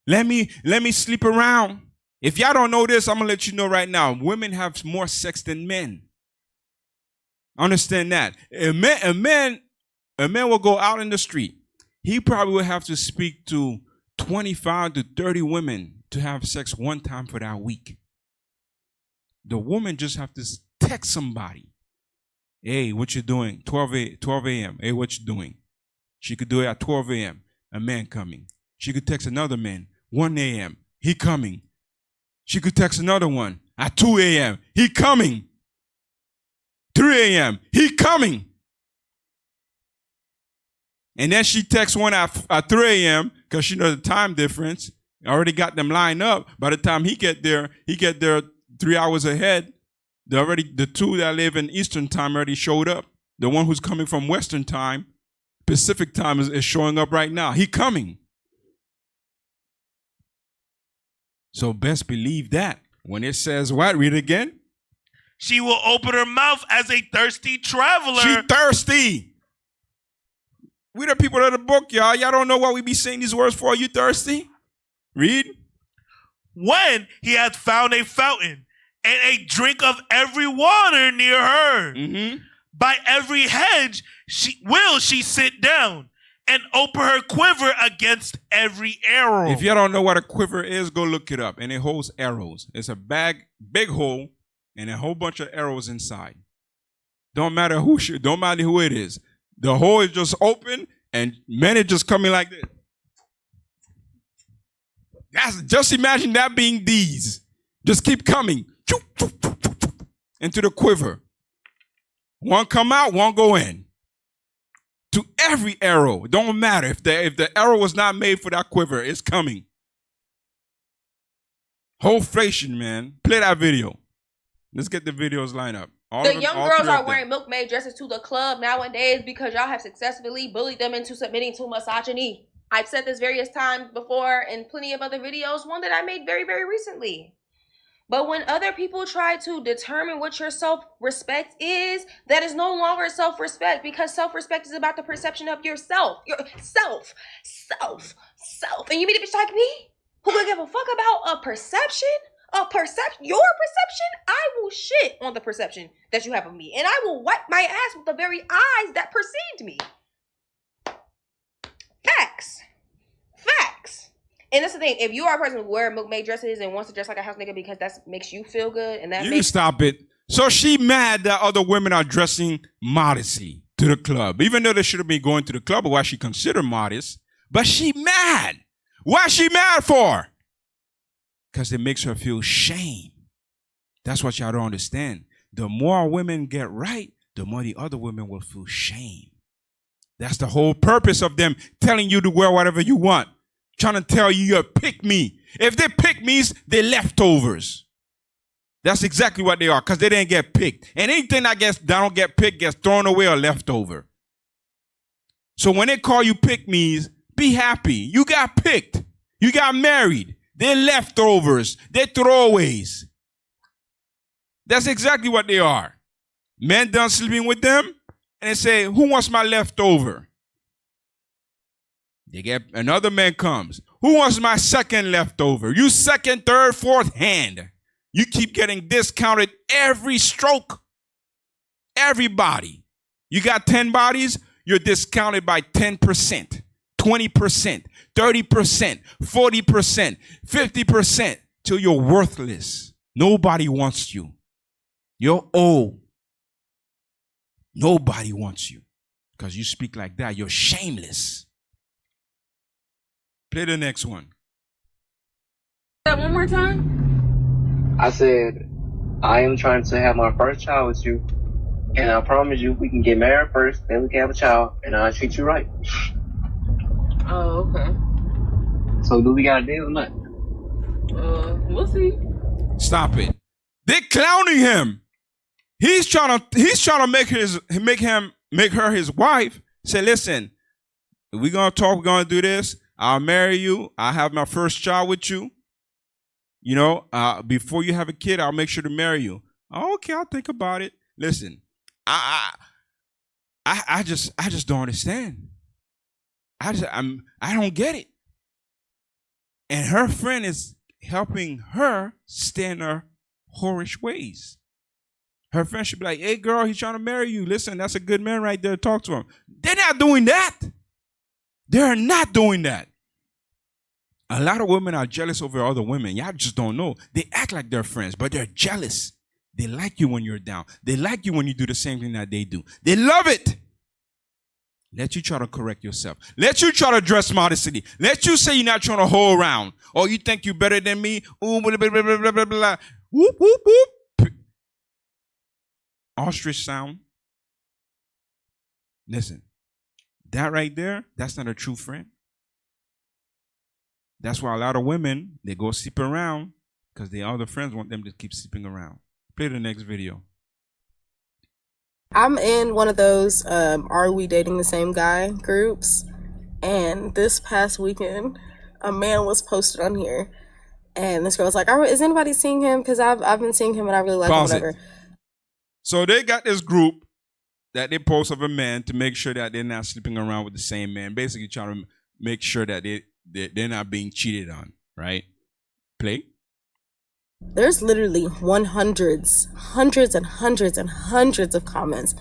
Let me sleep around. If y'all don't know this, I'm going to let you know right now. Women have more sex than men. Understand that. A man will go out in the street. He probably will have to speak to 25 to 30 women to have sex one time for that week. The woman just have to text somebody. Hey, what you doing? 12 a.m. Hey, what you doing? She could do it at 12 a.m. A man coming. She could text another man. 1 a.m. He coming. She could text another one at 2 a.m. He coming. 3 a.m. He coming. And then she texts one at 3 a.m. because she knows the time difference. Already got them lined up. By the time he get there 3 hours ahead. The two that live in Eastern time already showed up. The one who's coming from Western time, Pacific time is showing up right now. He coming. So best believe that. When it says what? Read it again. She will open her mouth as a thirsty traveler. She thirsty. We the people of the book, y'all. Y'all don't know what we be saying these words for. You thirsty? Read. When he hath found a fountain and a drink of every water near her. Mm-hmm. By every hedge she sit down and open her quiver against every arrow. If you don't know what a quiver is, go look it up. And it holds arrows. It's a big hole, and a whole bunch of arrows inside. Don't matter who it is. The hole is just open, and men are just coming like this. Just imagine that being these. Just keep coming into the quiver. One come out, one go in. To every arrow. It don't matter if the arrow was not made for that quiver, it's coming. Hoeflation, man. Play that video. Let's get the videos lined up. The young girls are wearing milkmaid dresses to the club nowadays because y'all have successfully bullied them into submitting to misogyny. I've said this various times before in plenty of other videos, one that I made very, very recently. But when other people try to determine what your self-respect is, that is no longer self-respect, because self-respect is about the perception of yourself. Yourself. And you mean a bitch like me? Who would give a fuck about a perception? Your perception? I will shit on the perception that you have of me. And I will wipe my ass with the very eyes that perceived me. Facts. And that's the thing. If you are a person who wears milkmaid dresses and wants to dress like a house nigga because that makes you feel good, and that you stop it. So she mad that other women are dressing modesty to the club, even though they should have been going to the club, or why she considered modest. But she mad. Why she mad for? Because it makes her feel shame. That's what y'all don't understand. The more women get right, the more the other women will feel shame. That's the whole purpose of them telling you to wear whatever you want. Trying to tell you you're pick me. If they pick me's, they're leftovers. That's exactly what they are, because they didn't get picked. And anything that don't get picked gets thrown away or left over. So when they call you pick me's, be happy. You got picked. You got married. They're leftovers. They're throwaways. That's exactly what they are. Men done sleeping with them, and they say, who wants my leftover? They get another man comes. Who wants my second leftover? You second, third, fourth hand. You keep getting discounted every stroke. Everybody. You got 10 bodies, you're discounted by 10%, 20%, 30%, 40%, 50%, till you're worthless. Nobody wants you. You're old. Nobody wants you. Because you speak like that, you're shameless. Play the next one. That one more time? I said, I am trying to have my first child with you, and I promise you we can get married first, then we can have a child, and I'll treat you right. Oh, okay. So do we got a deal or not? We'll see. Stop it. They're clowning him. He's trying to make her his wife. Say, listen, we're gonna talk, we're gonna do this. I'll marry you. I'll have my first child with you. You know, before you have a kid, I'll make sure to marry you. Oh, okay, I'll think about it. Listen, I just don't understand. I don't get it. And her friend is helping her stay in her whorish ways. Her friend should be like, hey, girl, he's trying to marry you. Listen, that's a good man right there. Talk to him. They're not doing that. They're not doing that. A lot of women are jealous over other women. Y'all just don't know. They act like they're friends, but they're jealous. They like you when you're down. They like you when you do the same thing that they do. They love it. Let you try to correct yourself. Let you try to dress modesty. Let you say you're not trying to hold around. Oh, you think you're better than me? Ooh, blah, blah, blah, blah, blah, blah. Whoop, whoop, whoop. Ostrich sound. Listen, that right there, that's not a true friend. That's why a lot of women, they go sleep around because their other friends want them to keep sleeping around. Play the next video. I'm in one of those Are We Dating the Same Guy groups. And this past weekend, a man was posted on here. And this girl was like, is anybody seeing him? Because I've been seeing him and I really like him, whatever. So they got this group that they post of a man to make sure that they're not sleeping around with the same man. Basically trying to make sure that they're not being cheated on, right? Play. There's literally hundreds and hundreds of comments.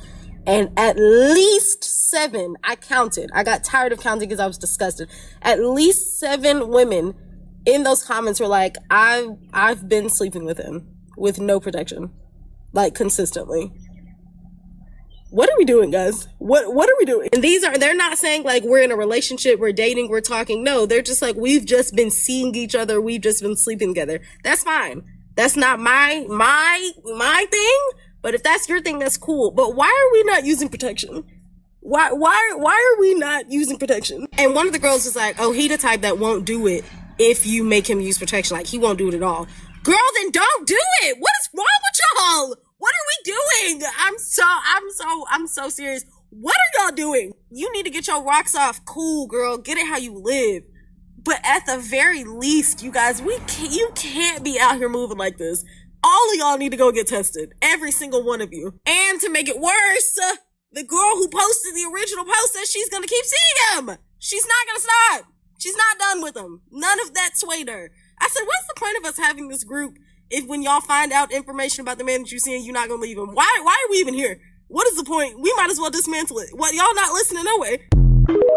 And at least 7, I counted. I got tired of counting because I was disgusted. At least 7 women in those comments were like, I've been sleeping with him with no protection. Like, consistently. What are we doing, guys? What are we doing? And they're not saying like we're in a relationship, we're dating, we're talking. No, they're just like, we've just been seeing each other, we've just been sleeping together. That's fine. That's not my thing. But if that's your thing, that's cool. But why are we not using protection? Why are we not using protection? And one of the girls was like, oh, he the type that won't do it if you make him use protection. Like, he won't do it at all. Girl, then don't do it. What is wrong with y'all? What are we doing? I'm so serious. What are y'all doing? You need to get your rocks off. Cool, girl. Get it how you live. But at the very least, you guys, you can't be out here moving like this. All of y'all need to go get tested. Every single one of you. And to make it worse, the girl who posted the original post says she's gonna keep seeing him. She's not gonna stop. She's not done with him. None of that swayed her. I said, what's the point of us having this group if when y'all find out information about the man that you're seeing, you're not gonna leave him? Why are we even here? What is the point? We might as well dismantle it. What, y'all not listening? No way.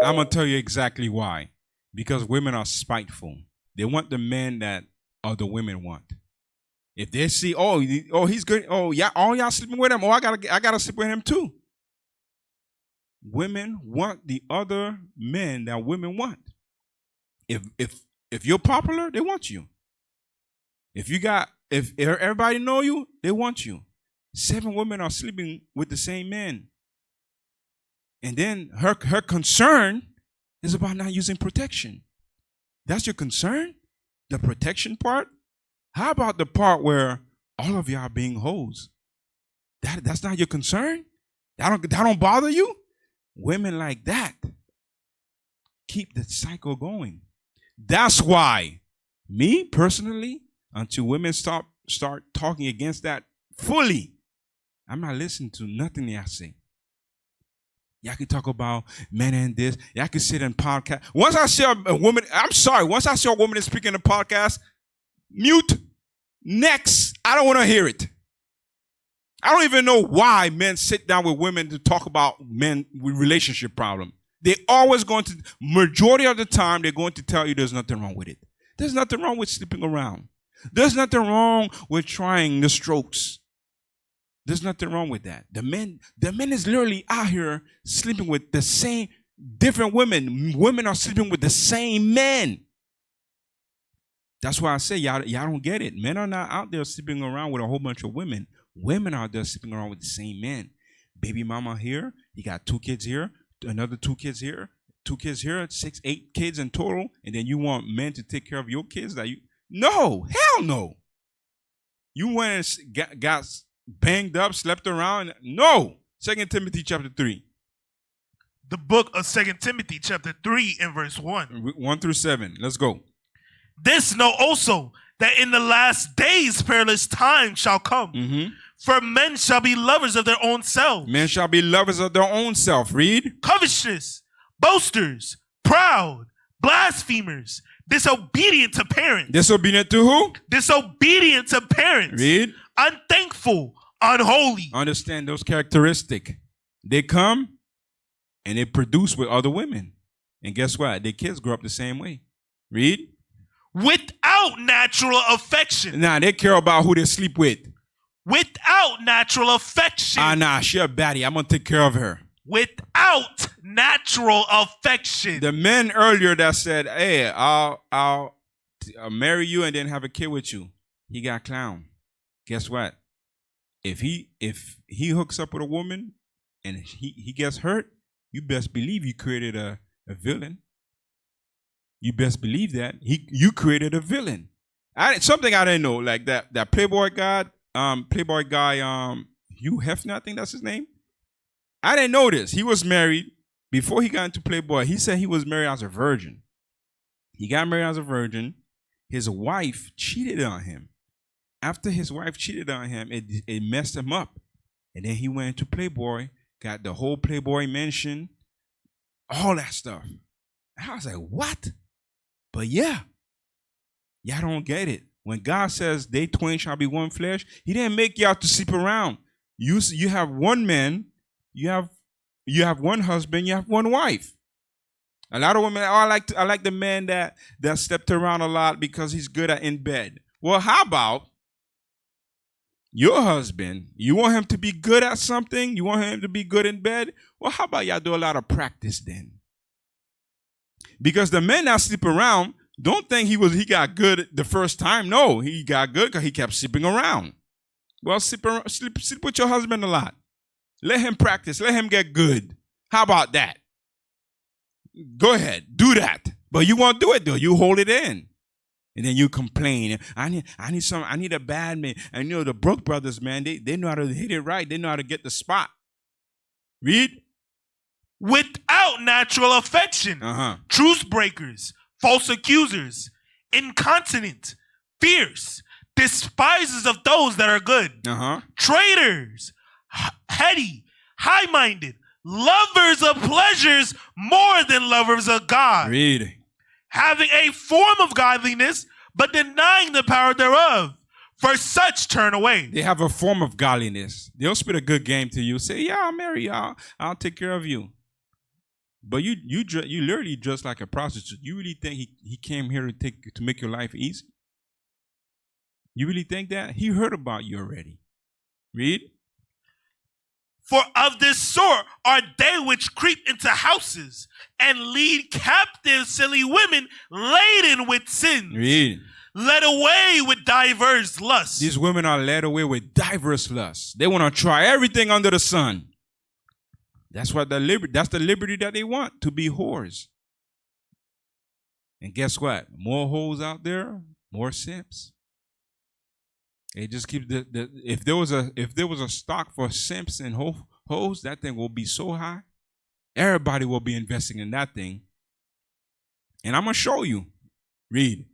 I'm gonna tell you exactly why. Because women are spiteful. They want the men that other women want. If they see, oh, he's good. Oh, yeah, all y'all sleeping with him. Oh, I gotta sleep with him too. Women want the other men that women want. If you're popular, they want you. If everybody know you, they want you. 7 women are sleeping with the same man. And then her concern is about not using protection. That's your concern? The protection part? How about the part where all of y'all are being hoes? That's not your concern? That don't bother you? Women like that keep the cycle going. That's why, me personally, until women start talking against that fully, I'm not listening to nothing y'all say. Y'all can talk about men and this. Y'all can sit in podcast. Once I see a woman, once I see a woman speaking in a podcast, mute. Next, I don't want to hear it. I don't even know why men sit down with women to talk about men with relationship problem. They always going to, majority of the time, they're going to tell you there's nothing wrong with it. There's nothing wrong with sleeping around. There's nothing wrong with trying the strokes. There's nothing wrong with that. The men is literally out here sleeping with the same different women. Women are sleeping with the same men. That's why I say y'all don't get it. Men are not out there sleeping around with a whole bunch of women. Women are out there sleeping around with the same men. Baby mama here, he got 2 kids here, another 2 kids here, 2 kids here, 6, 8 kids in total, and then you want men to take care of your kids? No, hell no. You went and got banged up, slept around? No. 2 Timothy chapter 3. The book of 2 Timothy chapter 3 and verse 1. 1 through 7. Let's go. This know also, that in the last days perilous times shall come. Mm-hmm. For men shall be lovers of their own selves. Men shall be lovers of their own self. Read. Covetous, boasters, proud, blasphemers, disobedient to parents. Disobedient to who? Disobedient to parents. Read. Unthankful, unholy. Understand those characteristics. They come and they produce with other women. And guess what? Their kids grow up the same way. Read. Without natural affection. Nah, they care about who they sleep with. Without natural affection. Nah, she a baddie. I'm going to take care of her. Without natural affection. The men earlier that said, hey, I'll marry you and then have a kid with you. He got clown. Guess what? If he hooks up with a woman and he gets hurt, you best believe you created a villain. You best believe that. You created a villain. Something I didn't know, like that Playboy guy, Hugh Hefner, I think that's his name. I didn't know this. He was married before he got into Playboy. He said he was married as a virgin. He got married as a virgin. His wife cheated on him. After his wife cheated on him, it messed him up. And then he went into Playboy, got the whole Playboy mansion, all that stuff. I was like, what? But yeah, y'all don't get it. When God says they twain shall be one flesh, he didn't make y'all to sleep around. You have one man, you have one husband, you have one wife. A lot of women, I like the man that stepped around a lot because he's good at in bed. Well, how about your husband? You want him to be good at something? You want him to be good in bed? Well, how about y'all do a lot of practice then? Because the men that sleep around, don't think he got good the first time. No, he got good because he kept sleeping around. Well, sleep with your husband a lot. Let him practice. Let him get good. How about that? Go ahead, do that. But you won't do it though. You hold it in, and then you complain. I need a bad man. And the Brooke brothers, man, they know how to hit it right. They know how to get the spot. Read. Without natural affection. Truce breakers, false accusers, incontinent, fierce, despisers of those that are good, traitors, heady, high-minded, lovers of pleasures more than lovers of God. Read. Having a form of godliness, but denying the power thereof. For such turn away. They have a form of godliness. They'll spit a good game to you. Say, yeah, I'll marry you. I'll take care of you. But you literally dress like a prostitute. You really think he came here to make your life easy? You really think that? He heard about you already. Read. For of this sort are they which creep into houses and lead captive silly women laden with sins. Read. Led away with diverse lusts. These women are led away with diverse lusts. They want to try everything under the sun. That's the liberty that they want, to be whores. And guess what? More hoes out there, more simps. It just keeps if there was a stock for simps and hoes, that thing will be so high. Everybody will be investing in that thing. And I'm gonna show you. Read.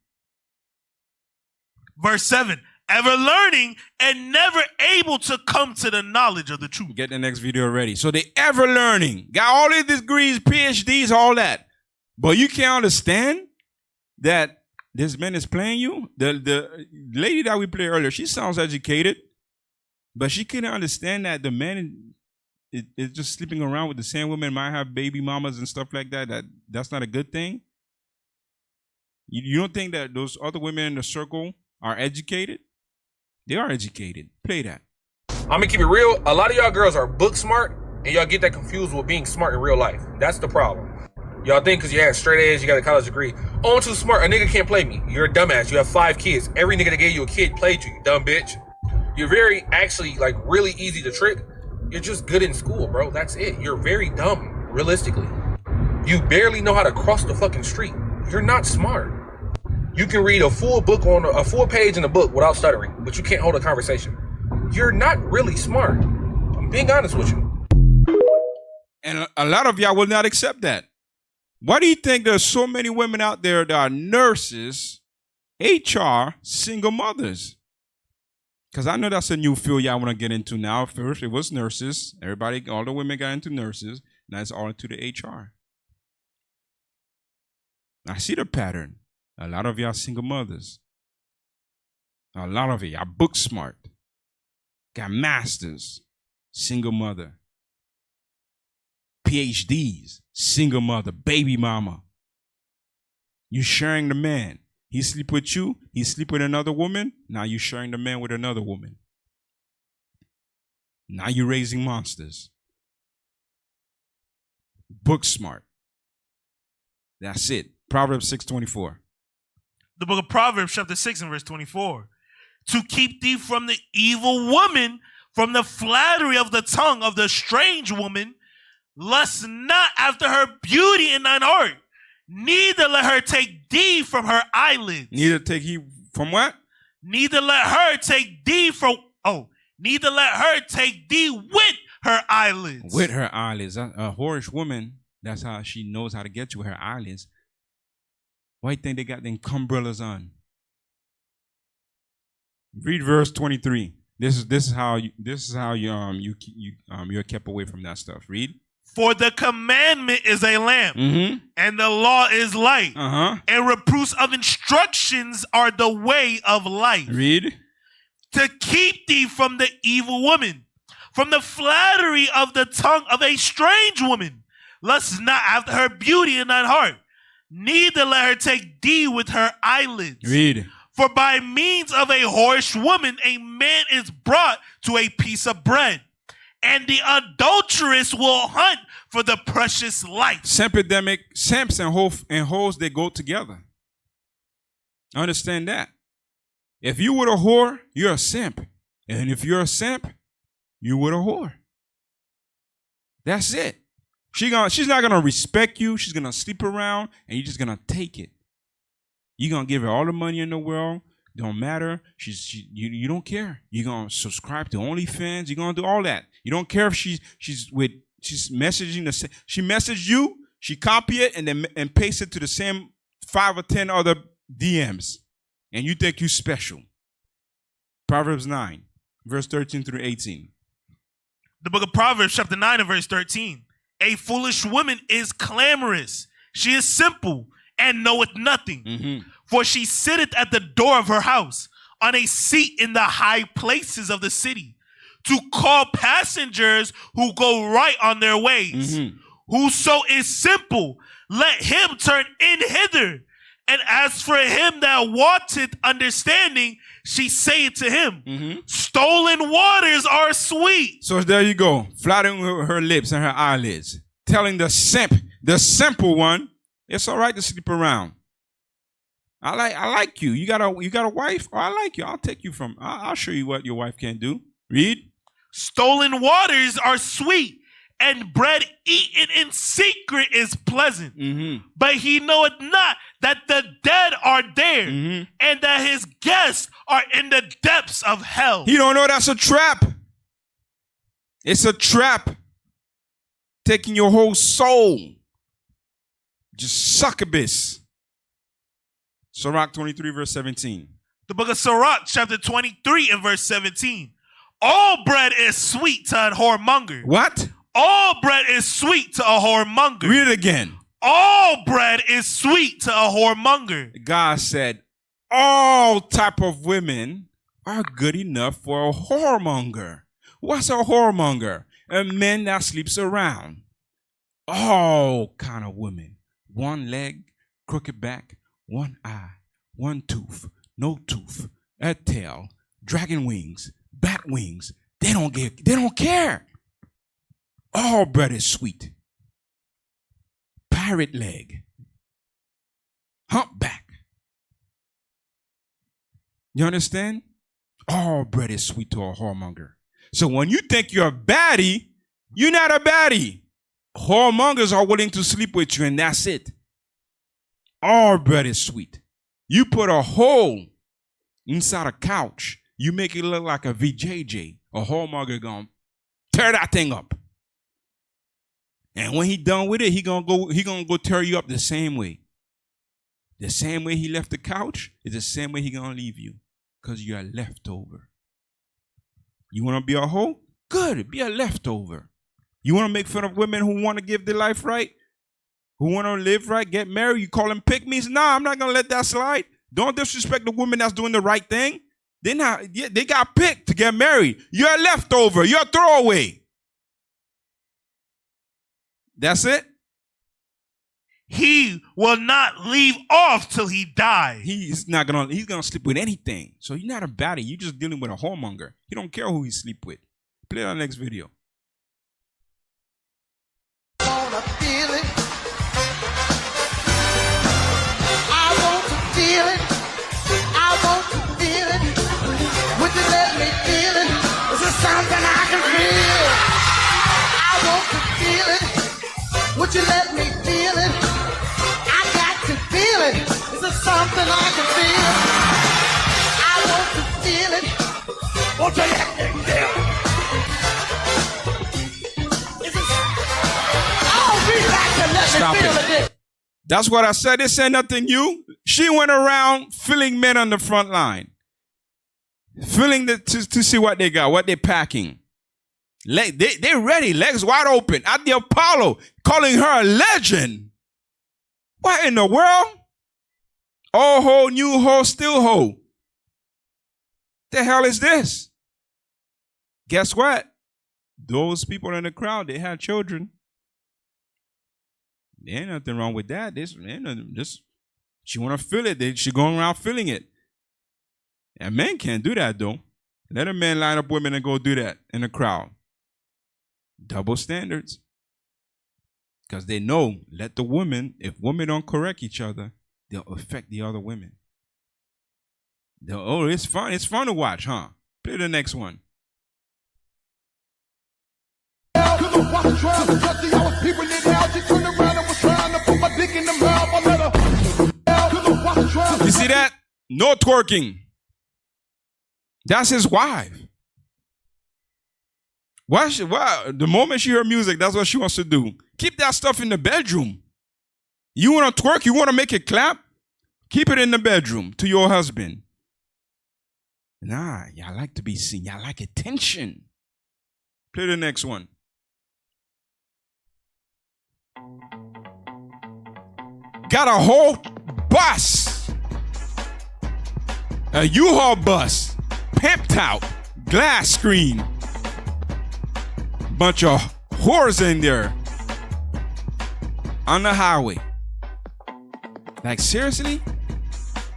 Verse 7. Ever learning and never able to come to the knowledge of the truth. Get the next video ready. So they ever learning. Got all these degrees, PhDs, all that. But you can't understand that this man is playing you. The lady that we played earlier, she sounds educated. But she couldn't understand that the man is just sleeping around with the same women, might have baby mamas and stuff like that. That's not a good thing. You don't think that those other women in the circle are educated? They are educated. Play that. I'm gonna keep it real. A lot of y'all girls are book smart, and y'all get that confused with being smart in real life. That's the problem. Y'all think because you had straight A's, you got a college degree. Oh, I'm too smart. A nigga can't play me. You're a dumbass. You have 5 kids. Every nigga that gave you a kid played you, you dumb bitch. You're actually really easy to trick. You're just good in school, bro. That's it. You're very dumb, realistically. You barely know how to cross the fucking street. You're not smart. You can read a full page in a book without stuttering, but you can't hold a conversation. You're not really smart. I'm being honest with you. And a lot of y'all will not accept that. Why do you think there's so many women out there that are nurses, HR, single mothers? Because I know that's a new field y'all want to get into now. First, it was nurses. All the women got into nurses. Now it's all into the HR. I see the pattern. A lot of y'all single mothers. A lot of y'all book smart. got masters, single mother. PhDs, single mother, baby mama. You sharing the man. He sleep with you, he sleep with another woman. Now you sharing the man with another woman. Now you're raising monsters. Book smart. That's it. Proverbs 6:24. The book of Proverbs, chapter 6 and verse 24. To keep thee from the evil woman, from the flattery of the tongue of the strange woman, lust not after her beauty in thine heart, neither let her take thee from her eyelids. Neither take he from what? Neither let her take thee from, neither let her take thee with her eyelids. With her eyelids. A whorish woman, that's how she knows how to get you with her eyelids. Why do you think they got them umbrellas on? Read verse 23. This is how you're kept away from that stuff. Read. For the commandment is a lamp, and the law is light, and reproofs of instructions are the way of life. Read. To keep thee from the evil woman, from the flattery of the tongue of a strange woman, lust not after her beauty in thine heart, neither let her take thee with her eyelids. Read. For by means of a whorish woman, a man is brought to a piece of bread, and the adulteress will hunt for the precious life. Simpedemic, simps and hoes, they go together. Understand that. If you were a whore, you're a simp. And if you're a simp, you were a whore. That's it. She's not going to respect you. She's going to sleep around, and you're just going to take it. You're going to give her all the money in the world. Don't matter. You don't care. You're going to subscribe to OnlyFans. You're going to do all that. You don't care if she's messaging she messaged you, she copy it and paste it to the same 5 or 10 other DMs. And you think you special. Proverbs 9, verse 13 through 18. The book of Proverbs, chapter 9 and verse 13. A foolish woman is clamorous. She is simple and knoweth nothing. For she sitteth at the door of her house, on a seat in the high places of the city, to call passengers who go right on their ways. Whoso is simple, let him turn in hither. And as for him that wanteth understanding, she saith to him, stolen waters are sweet. So there you go, flattering her lips and her eyelids, telling the simple one, it's all right to sleep around. I like you. You got a wife? Oh, I like you. I'll take you from. I'll show you what your wife can do. Read. Stolen waters are sweet, and bread eaten in secret is pleasant. But he knoweth not that the dead are there, and that his guests are in the depths of hell. He don't know that's a trap. It's a trap. Taking your whole soul. Just succubus. Sirach 23 verse 17. The book of Sirach chapter 23 and verse 17. All bread is sweet to a whoremonger. What? All bread is sweet to a whoremonger. Read it again. All bread is sweet to a whoremonger. God said, all type of women are good enough for a whoremonger. What's a whoremonger? A man that sleeps around. All kind of women. One leg, crooked back, one eye, one tooth, no tooth, a tail, dragon wings, bat wings. They don't care. All bread is sweet. Pirate leg. Humpback. You understand? All bread is sweet to a whoremonger. So when you think you're a baddie, you're not a baddie. Whoremongers are willing to sleep with you, and that's it. All bread is sweet. You put a hole inside a couch, you make it look like a VJJ. A whoremonger gonna tear that thing up. And when he done with it, he gonna go tear you up the same way. The same way he left the couch is the same way he gonna leave you. Because you're a leftover. You wanna be a hoe? Good, be a leftover. You wanna make fun of women who wanna give their life right? Who wanna live right, get married? You call them pick-me's? Nah, I'm not gonna let that slide. Don't disrespect the woman that's doing the right thing. They got picked to get married. You're a leftover. You're a throwaway. That's it. He will not leave off till he dies. He's gonna sleep with anything. So you're not a baddie. You're just dealing with a whoremonger. He don't care who he sleep with. Play our next video. I want to feel it. I want to feel it. I want to feel it. Would you let me feel it? Is it something I can feel? I want to feel it. Would you let me feel it? I got to feel it. Is it something I can feel? I want to feel it. Won't you let me feel it? Is it? Oh, be back to let Stop me feel it. it. That's what I said. This ain't nothing new. She went around filling men on the front line. Filling to see what they got, what they're packing. They're ready, legs wide open at the Apollo, calling her a legend. What in the world? Old hoe, new hoe, still hoe. The hell is this? Guess what? Those people in the crowd, they had children. There ain't nothing wrong with that. She want to feel it. She going around feeling it. And men can't do that, though. Let a man line up women and go do that in the crowd. Double standards. Because they know, let the women, if women don't correct each other, they'll affect the other women. Oh, it's fun. It's fun to watch, huh? Play the next one. You see that? No twerking. That's his wife. The moment she heard music, that's what she wants to do. Keep that stuff in the bedroom. You want to twerk? You want to make it clap? Keep it in the bedroom to your husband. Nah, y'all like to be seen. Y'all like attention. Play the next one. Got a whole bus. A U-Haul bus. Pimped out. Glass screen. Bunch of whores in there. On the highway. Like, seriously?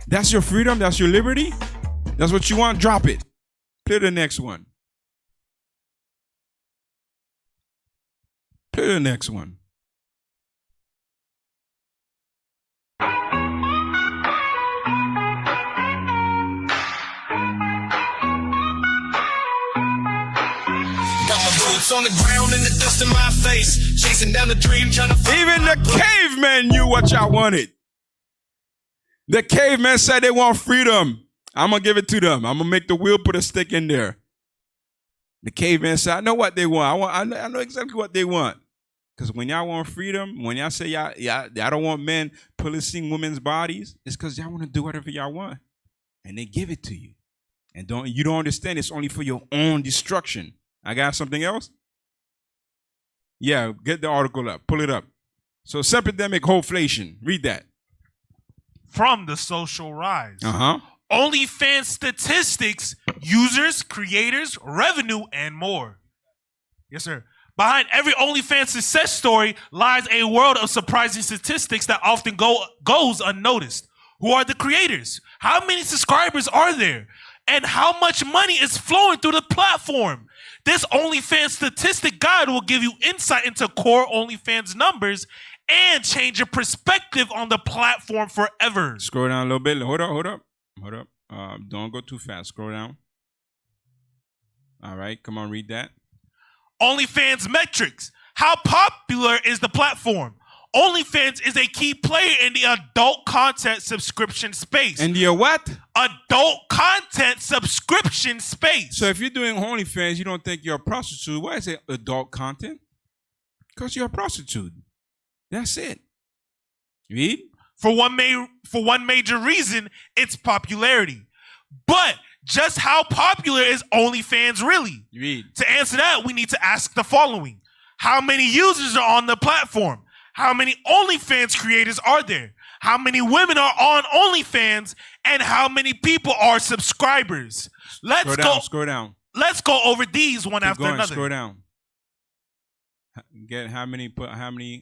That's your freedom? That's your liberty? That's what you want? Drop it. Play the next one. Play the next one. On the ground and the dust in my face, chasing down the dream, trying to even the cavemen knew what y'all wanted. The cavemen said they want freedom. I'm gonna give it to them. I'm gonna make the wheel, put a stick in there. The caveman said, I know what they want. I know exactly what they want. Because when y'all want freedom, when y'all say y'all don't want men policing women's bodies, it's because y'all want to do whatever y'all want. And they give it to you. And you don't understand it's only for your own destruction. I got something else? Yeah, get the article up. Pull it up. So, Simpedemic, Hoeflation. Read that. From the social rise. Uh-huh. OnlyFans statistics, users, creators, revenue, and more. Yes, sir. Behind every OnlyFans success story lies a world of surprising statistics that often goes unnoticed. Who are the creators? How many subscribers are there? And how much money is flowing through the platform? This OnlyFans statistic guide will give you insight into core OnlyFans numbers and change your perspective on the platform forever. Scroll down a little bit. Hold up. Don't go too fast. Scroll down. All right, come on, read that. OnlyFans metrics. How popular is the platform? OnlyFans is a key player in the adult content subscription space. And the what? Adult content subscription space. So if you're doing OnlyFans, you don't think you're a prostitute. Why is it adult content? Because you're a prostitute. That's it. Read? For one major reason, it's popularity. But just how popular is OnlyFans really? Read. To answer that, we need to ask the following. How many users are on the platform? How many OnlyFans creators are there? how many women are on OnlyFans, and how many people are subscribers. Scroll down. Let's go over these one after another. Scroll down. Get how many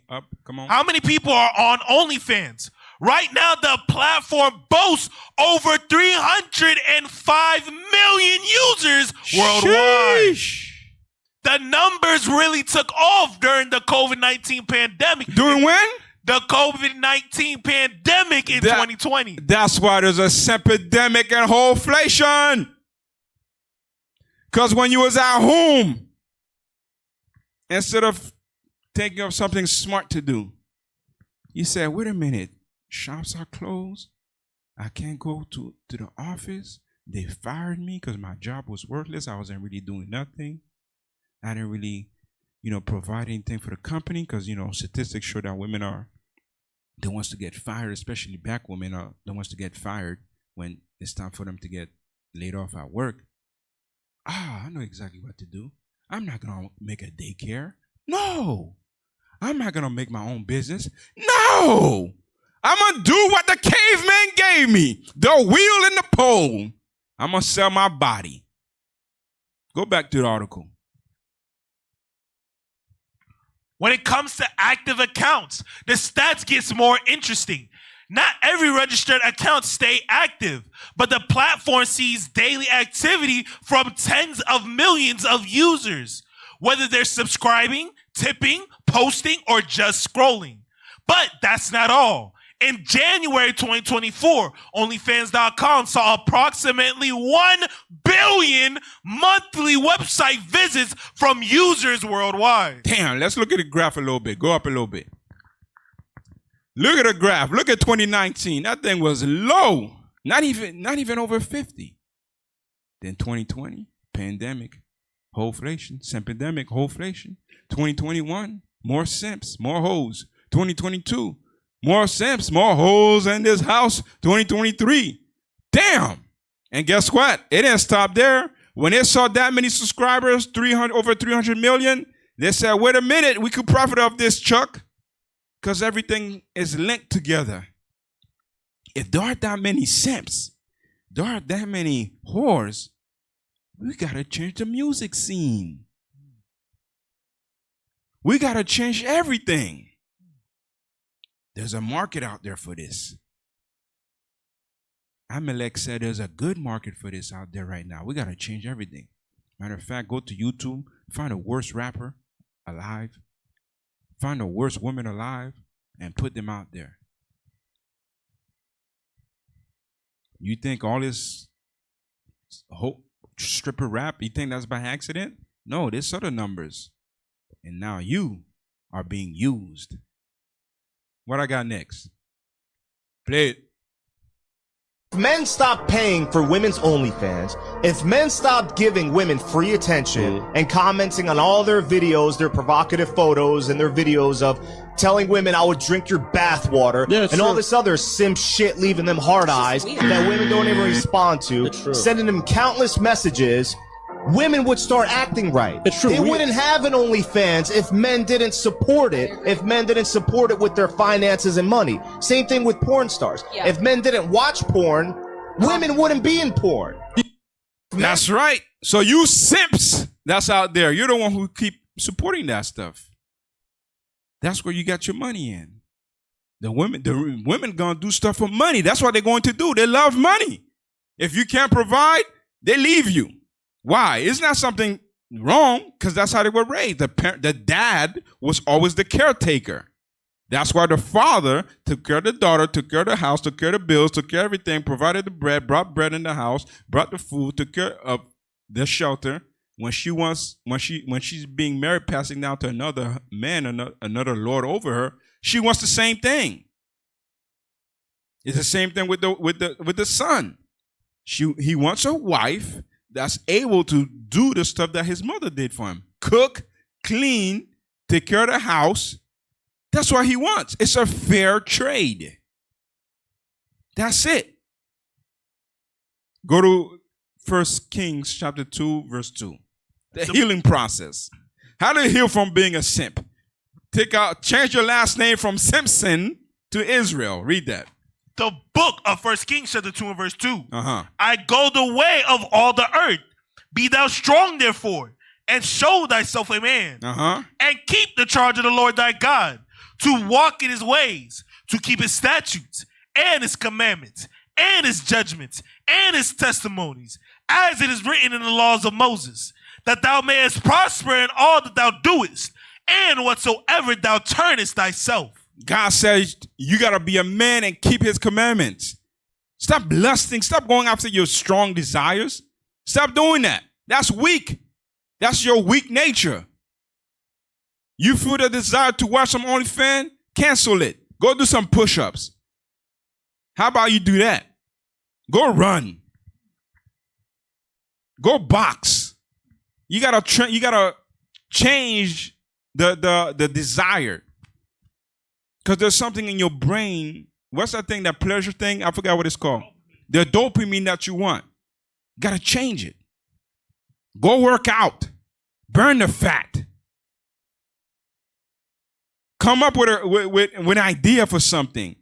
up? Come on. How many people are on OnlyFans? Right now, the platform boasts over 305 million users worldwide. Sheesh. The numbers really took off during the COVID-19 pandemic. During when? The COVID-19 pandemic in 2020. That's why there's a Simpedemic and Hoeflation. Because when you was at home, instead of thinking of something smart to do, you said, wait a minute, shops are closed. I can't go to the office. They fired me because my job was worthless. I wasn't really doing nothing. I didn't really, provide anything for the company because, statistics show that women are the ones to get fired, especially black women are the ones to get fired when it's time for them to get laid off at work. I know exactly what to do. I'm not going to make a daycare. No. I'm not going to make my own business. No. I'm going to do what the caveman gave me. The wheel and the pole. I'm going to sell my body. Go back to the article. When it comes to active accounts, the stats gets more interesting. Not every registered account stay active, but the platform sees daily activity from tens of millions of users, whether they're subscribing, tipping, posting, or just scrolling. But that's not all. In January 2024, OnlyFans.com saw approximately 1 billion monthly website visits from users worldwide. Damn, let's look at the graph a little bit. Go up a little bit. Look at the graph. Look at 2019. That thing was low. Not even over 50. Then 2020, pandemic, Hoeflation, Simpedemic, Hoeflation. 2021, more simps, more hoes. 2022, more simps, more hoes in this house. 2023. Damn. And guess what? It didn't stop there. When they saw that many subscribers, over 300 million, they said, wait a minute, we could profit off this, Chuck. Because everything is linked together. If there are that many simps, there are that many whores, we got to change the music scene. We got to change everything. There's a market out there for this. Amalek said there's a good market for this out there right now. We got to change everything. Matter of fact, go to YouTube, find the worst rapper alive, find the worst women alive, and put them out there. You think all this stripper rap, you think that's by accident? No, there's other numbers. And now you are being used. What I got next? Play it. If men stop paying for women's OnlyFans, if men stop giving women free attention and commenting on all their videos, their provocative photos and their videos of telling women I would drink your bathwater and all this other simp shit, leaving them hard eyes that women don't even respond to, sending them countless messages, women would start acting right. They wouldn't have an OnlyFans if men didn't support it, if men didn't support it with their finances and money. Same thing with porn stars. Yeah. If men didn't watch porn, women wouldn't be in porn. That's right. So you simps that's out there, you're the one who keep supporting that stuff. That's where you got your money in. The women gonna do stuff for money. That's what they're going to do. They love money. If you can't provide, they leave you. Why? It's not something wrong, because that's how they were raised. The dad was always the caretaker. That's why the father took care of the daughter, took care of the house, took care of the bills, took care of everything, provided the bread, brought bread in the house, brought the food, took care of the shelter. When she's being married, passing down to another man, another lord over her, she wants the same thing. It's the same thing with the son. He wants a wife that's able to do the stuff that his mother did for him. Cook, clean, take care of the house. That's what he wants. It's a fair trade. That's it. Go to 1 Kings chapter 2, verse 2. The healing process. How to heal from being a simp. Change your last name from Simpson to Israel. Read that. The book of 1 Kings chapter 2 and verse 2. I go the way of all the earth. Be thou strong therefore, and show thyself a man. And keep the charge of the Lord thy God, to walk in his ways, to keep his statutes, and his commandments, and his judgments, and his testimonies, as it is written in the laws of Moses, that thou mayest prosper in all that thou doest, and whatsoever thou turnest thyself. God says you got to be a man and keep his commandments. Stop lusting. Stop going after your strong desires. Stop doing that. That's weak. That's your weak nature. You feel the desire to watch some OnlyFans? Cancel it. Go do some push-ups. How about you do that? Go run. Go box. You gotta change the desire. Because there's something in your brain. What's that thing, that pleasure thing? I forgot what it's called. The dopamine that you want. You gotta change it. Go work out. Burn the fat. Come up with an idea for something.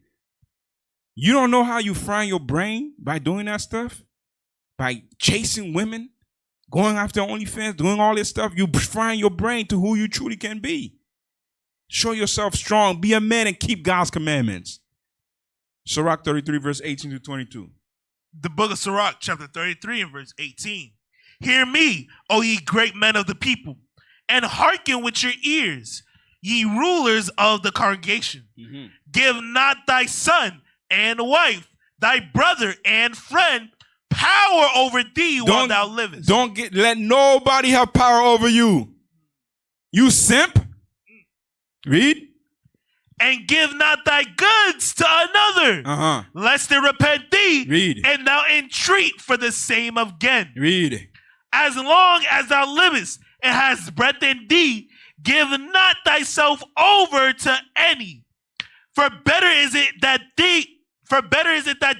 You don't know how you fry your brain by doing that stuff? By chasing women, going after OnlyFans, doing all this stuff. You frying your brain to who you truly can be. Show yourself strong. Be a man and keep God's commandments. Sirach 33 verse 18 to 22. The book of Sirach chapter 33 and verse 18. Hear me, O ye great men of the people, and hearken with your ears, ye rulers of the congregation. Give not thy son and wife, thy brother and friend, power over thee while thou livest. Let nobody have power over you. You simp. Read. And give not thy goods to another, lest they repent thee. Read. And thou entreat for the same again. Read. As long as thou livest and hast breath in thee, give not thyself over to any. For better is it that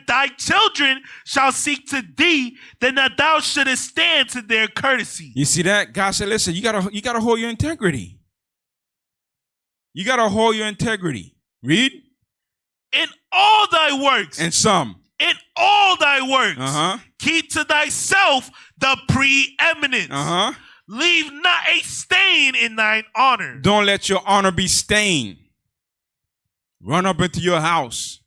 thy children shall seek to thee than that thou shouldest stand to their courtesy. You see that? God said, listen, you gotta hold your integrity. You gotta hold your integrity. Read. In all thy works. And some. In all thy works. Keep to thyself the preeminence. Leave not a stain in thine honor. Don't let your honor be stained. Run up into your house,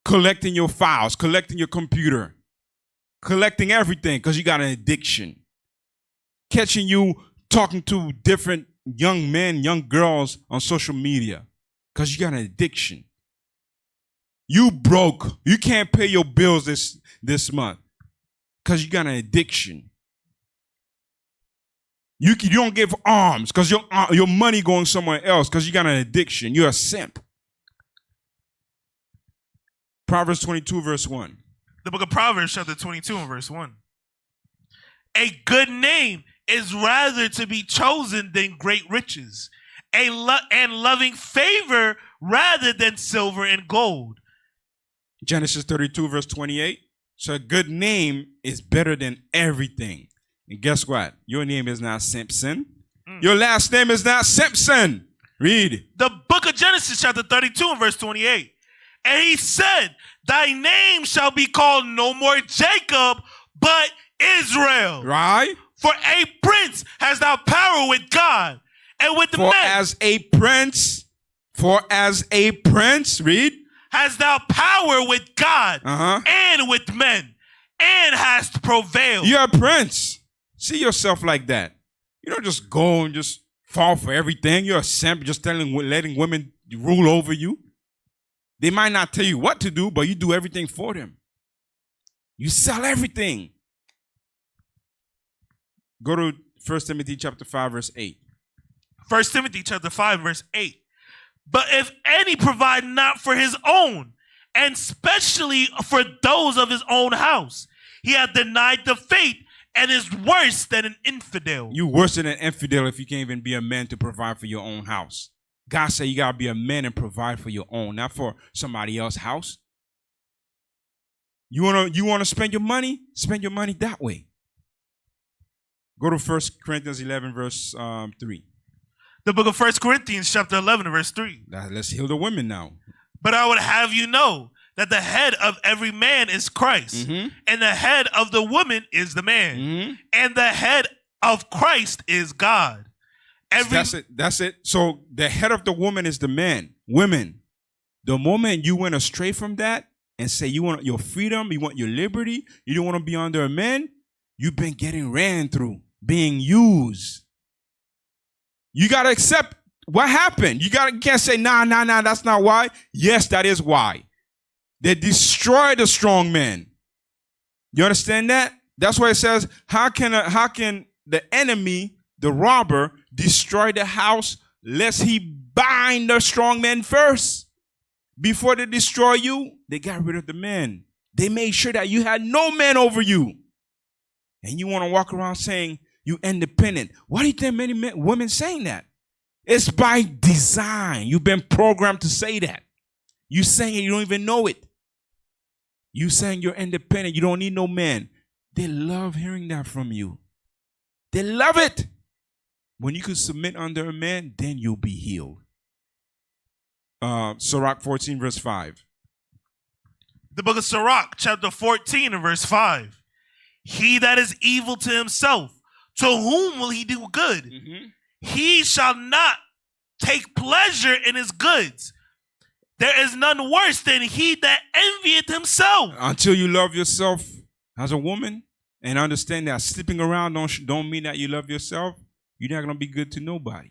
collecting your files, collecting your computer, collecting everything because you got an addiction. Catching you talking to different young men, young girls on social media because you got an addiction. You broke. You can't pay your bills this month because you got an addiction. You don't give alms because your money going somewhere else because you got an addiction. You're a simp. Proverbs 22 verse 1. The book of Proverbs chapter 22 and verse 1. A good name is rather to be chosen than great riches, and loving favor rather than silver and gold. Genesis 32 verse 28. So a good name is better than everything. And guess what? Your name is not Simpson. Your last name is not Simpson. Read. The book of Genesis chapter 32 and verse 28. And he said, thy name shall be called no more Jacob, but Israel. Right. For a prince has thou power with God and with the men. For as a prince, read. Has thou power with God and with men, and hast prevailed. You're a prince. See yourself like that. You don't just go and just fall for everything. You're a simp, just letting women rule over you. They might not tell you what to do, but you do everything for them. You sell everything. Go to 1 Timothy chapter 5, verse 8. 1 Timothy chapter 5, verse 8. But if any provide not for his own, and especially for those of his own house, he hath denied the faith and is worse than an infidel. You worse than an infidel if you can't even be a man to provide for your own house. God said you got to be a man and provide for your own, not for somebody else's house. You want to spend your money? Spend your money that way. Go to 1 Corinthians 11, verse 3. The book of 1 Corinthians chapter 11, verse 3. Let's heal the women now. But I would have you know that the head of every man is Christ, and the head of the woman is the man, and the head of Christ is God. That's it. So the head of the woman is the man. Women, the moment you went astray from that and say you want your freedom, you want your liberty, you don't want to be under a man, you've been getting ran through, being used. You got to accept what happened. You can't say, nah, that's not why. Yes, that is why. They destroyed the strong man. You understand that? That's why it says, how can the enemy, the robber, destroy the house lest he bind the strong man first? Before they destroy you, they got rid of the men. They made sure that you had no man over you. And you want to walk around saying you independent. Why do you think many women saying that? It's by design. You've been programmed to say that. You saying it, you don't even know it. You saying you're independent, you don't need no man. They love hearing that from you. They love it. When you can submit under a man, then you'll be healed. Sirach 14, verse 5. The book of Sirach, chapter 14 and verse 5. He that is evil to himself, to whom will he do good? He shall not take pleasure in his goods. There is none worse than he that envieth himself. Until you love yourself as a woman and understand that sleeping around don't mean that you love yourself, you're not going to be good to nobody.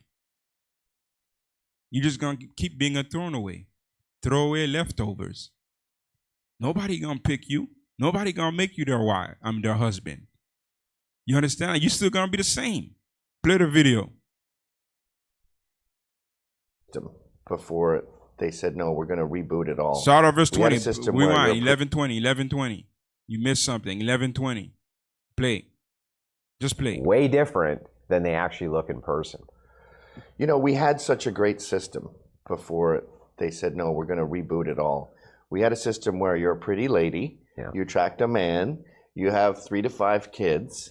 You're just going to keep being a throwaway leftovers. Nobody going to pick you. Nobody going to make you their wife. Their husband. You understand? You're still going to be the same. Play the video. Before they said, no, we're going to reboot it all. Start off verse 20. Rewind, 11:20. You missed something. 11:20. Play. Just play. Way different than they actually look in person. You know, we had such a great system before they said, no, we're going to reboot it all. We had a system where you're a pretty lady, you attract a man, you have 3 to 5 kids,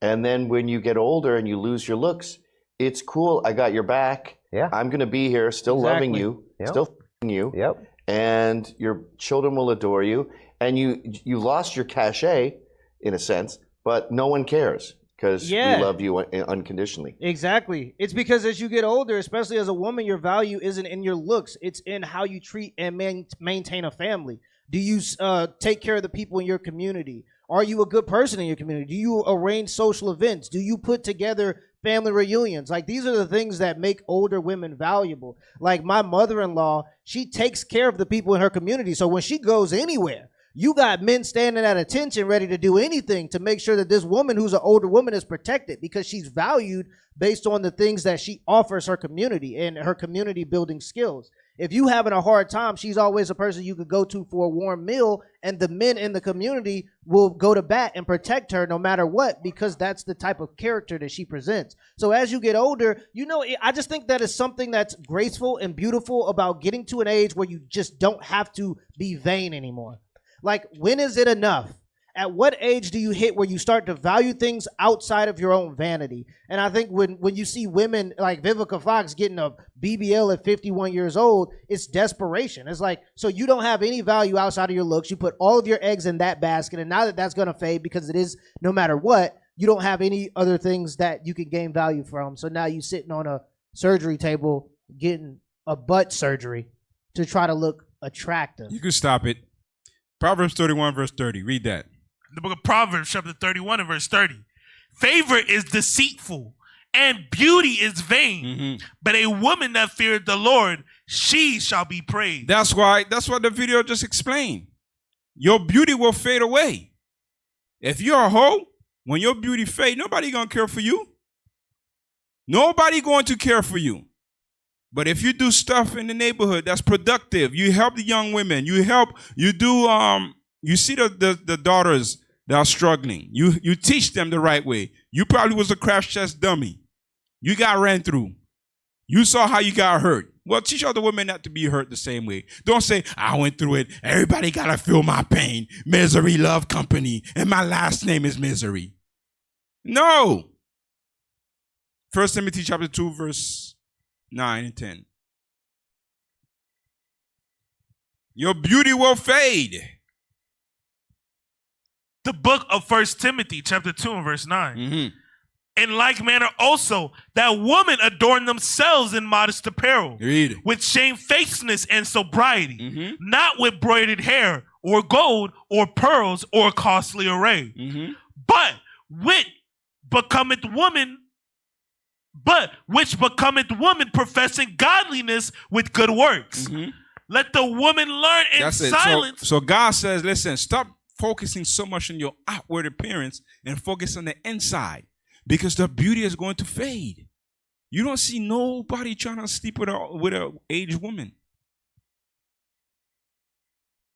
and then when you get older and you lose your looks, it's cool, I got your back, I'm going to be here, still loving you, still f***ing you, and your children will adore you, and you lost your cachet, in a sense, but no one cares. Because we love you unconditionally. Exactly. It's because as you get older, especially as a woman, your value isn't in your looks. It's in how you treat and maintain a family. Do you take care of the people in your community? Are you a good person in your community? Do you arrange social events? Do you put together family reunions? Like, these are the things that make older women valuable. Like, my mother-in-law, she takes care of the people in her community. So when she goes anywhere, you got men standing at attention ready to do anything to make sure that this woman who's an older woman is protected because she's valued based on the things that she offers her community and her community building skills. If you having a hard time, she's always a person you could go to for a warm meal, and the men in the community will go to bat and protect her no matter what, because that's the type of character that she presents. So as you get older, you know, I just think that is something that's graceful and beautiful about getting to an age where you just don't have to be vain anymore. Like, when is it enough? At what age do you hit where you start to value things outside of your own vanity? And I think when you see women like Vivica Fox getting a BBL at 51 years old, it's desperation. It's like, so you don't have any value outside of your looks. You put all of your eggs in that basket, and now that that's going to fade because it is no matter what, you don't have any other things that you can gain value from. So now you're sitting on a surgery table getting a butt surgery to try to look attractive. You can stop it. Proverbs 31, verse 30. Read that. The book of Proverbs, chapter 31 and verse 30. Favor is deceitful, and beauty is vain. But a woman that feareth the Lord, she shall be praised. That's what the video just explained. Your beauty will fade away. If you're a hoe, when your beauty fade, nobody gonna care for you. Nobody going to care for you. But if you do stuff in the neighborhood that's productive, you help the young women, you see the daughters that are struggling. You teach them the right way. You probably was a crash test dummy. You got ran through. You saw how you got hurt. Well, teach other women not to be hurt the same way. Don't say, I went through it. Everybody got to feel my pain. Misery love company. And my last name is Misery. No. 1 Timothy chapter 2, verse 9 and 10. Your beauty will fade. The book of 1 Timothy chapter 2 and verse 9. Mm-hmm. In like manner also, that women adorn themselves in modest apparel, with shamefacedness and sobriety, not with broidered hair, or gold, or pearls, or costly array, but which becometh woman professing godliness with good works. Let the woman learn in silence. So God says, listen, stop focusing so much on your outward appearance and focus on the inside. Because the beauty is going to fade. You don't see nobody trying to sleep with a aged woman.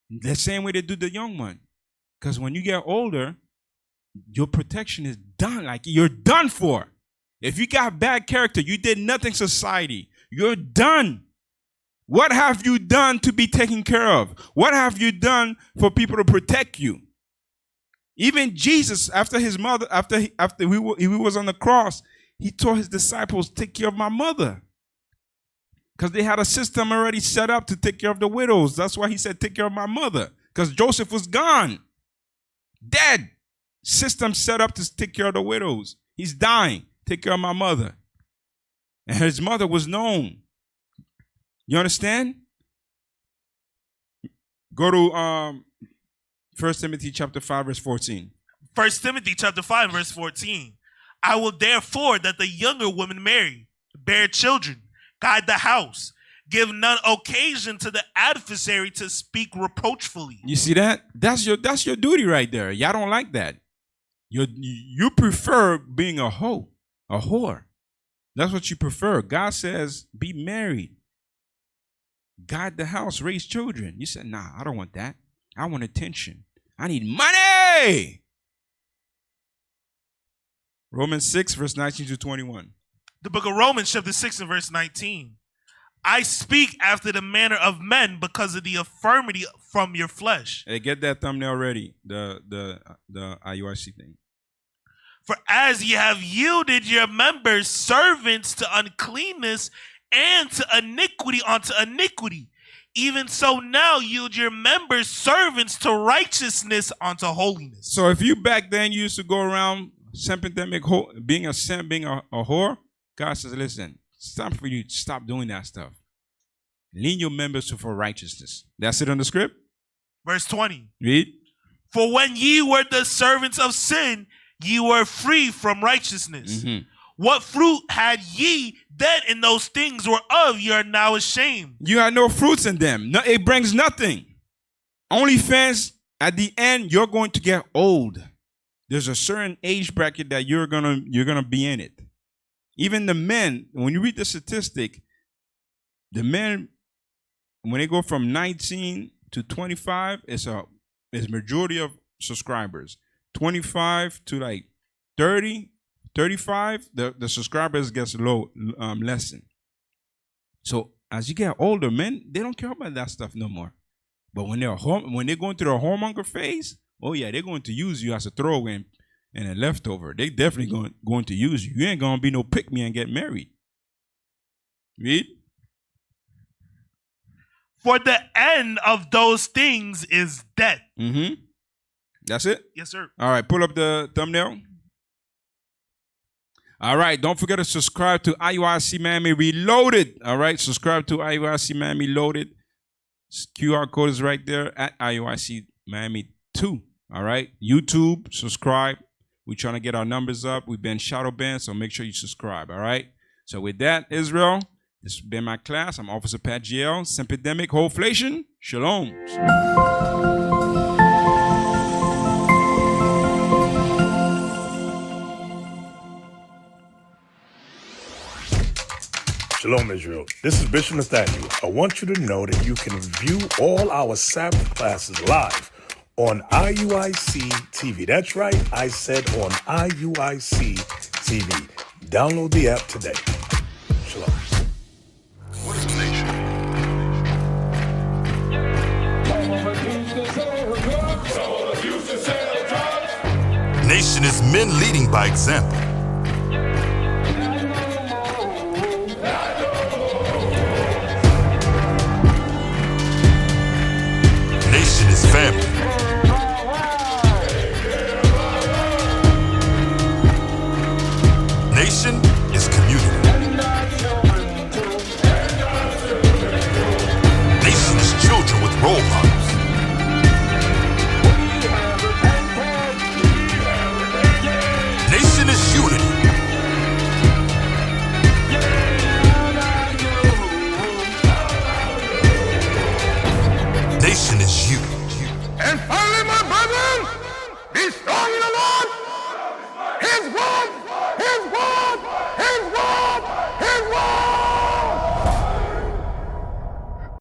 The same way they do the young one. Because when you get older, your protection is done. Like, you're done for. If you got bad character, you did nothing society, you're done. What have you done to be taken care of? What have you done for people to protect you? Even Jesus, after his mother, after he was on the cross, he told his disciples, take care of my mother. Because they had a system already set up to take care of the widows. That's why he said, take care of my mother. Because Joseph was gone. Dead. System set up to take care of the widows. He's dying. Take care of my mother. And his mother was known. You understand? Go to 1 Timothy chapter 5, verse 14. 1 Timothy chapter 5, verse 14. I will therefore that the younger women marry, bear children, guide the house, give none occasion to the adversary to speak reproachfully. You see that? That's your duty right there. Y'all don't like that. You prefer being a hoe, a whore. That's what you prefer. God says, be married, guide the house, raise children. You said, nah, I don't want that. I want attention. I need money. Romans 6, verse 19 to 21. The book of Romans, chapter 6 and verse 19. I speak after the manner of men because of the infirmity from your flesh. Hey, get that thumbnail ready. The IUIC thing. For as ye have yielded your members servants to uncleanness and to iniquity unto iniquity, even so now yield your members servants to righteousness unto holiness. So if you back then used to go around Simpedemic, being a whore, God says, listen, it's time for you to stop doing that stuff. Lead your members for righteousness. That's it on the script. Verse 20. Read. For when ye were the servants of sin, ye were free from righteousness. What fruit had ye then in those things whereof ye are now ashamed? You had no fruits in them. No, it brings nothing. OnlyFans, at the end, you're going to get old. There's a certain age bracket that you're gonna be in it. Even the men, when you read the statistic, the men, when they go from 19 to 25, it's majority of subscribers. 25 to like 30, 35, the subscribers gets lessen. So as you get older, men, they don't care about that stuff no more. But when they're going through the whoremonger phase, oh yeah, they're going to use you as a throwaway and a leftover. They definitely going to use you. You ain't gonna be no pick me and get married. Read. For the end of those things is death. That's it? Yes, sir. All right, pull up the thumbnail. All right, don't forget to subscribe to IUIC Miami Reloaded. All right, subscribe to IUIC Miami Loaded. QR code is right there at IUIC Miami 2. All right, YouTube, subscribe. We're trying to get our numbers up. We've been shadow banned, so make sure you subscribe. All right. So with that, Israel, this has been my class. I'm Officer Pat GL, Simpedemic, Hoeflation. Shalom. Shalom, Israel. This is Bishop Nathaniel. I want you to know that you can view all our Sabbath classes live on IUIC TV. That's right, I said on IUIC TV. Download the app today. Shalom. What is the nation? Nation is men leading by example. Nation is community. Nation is children with role models.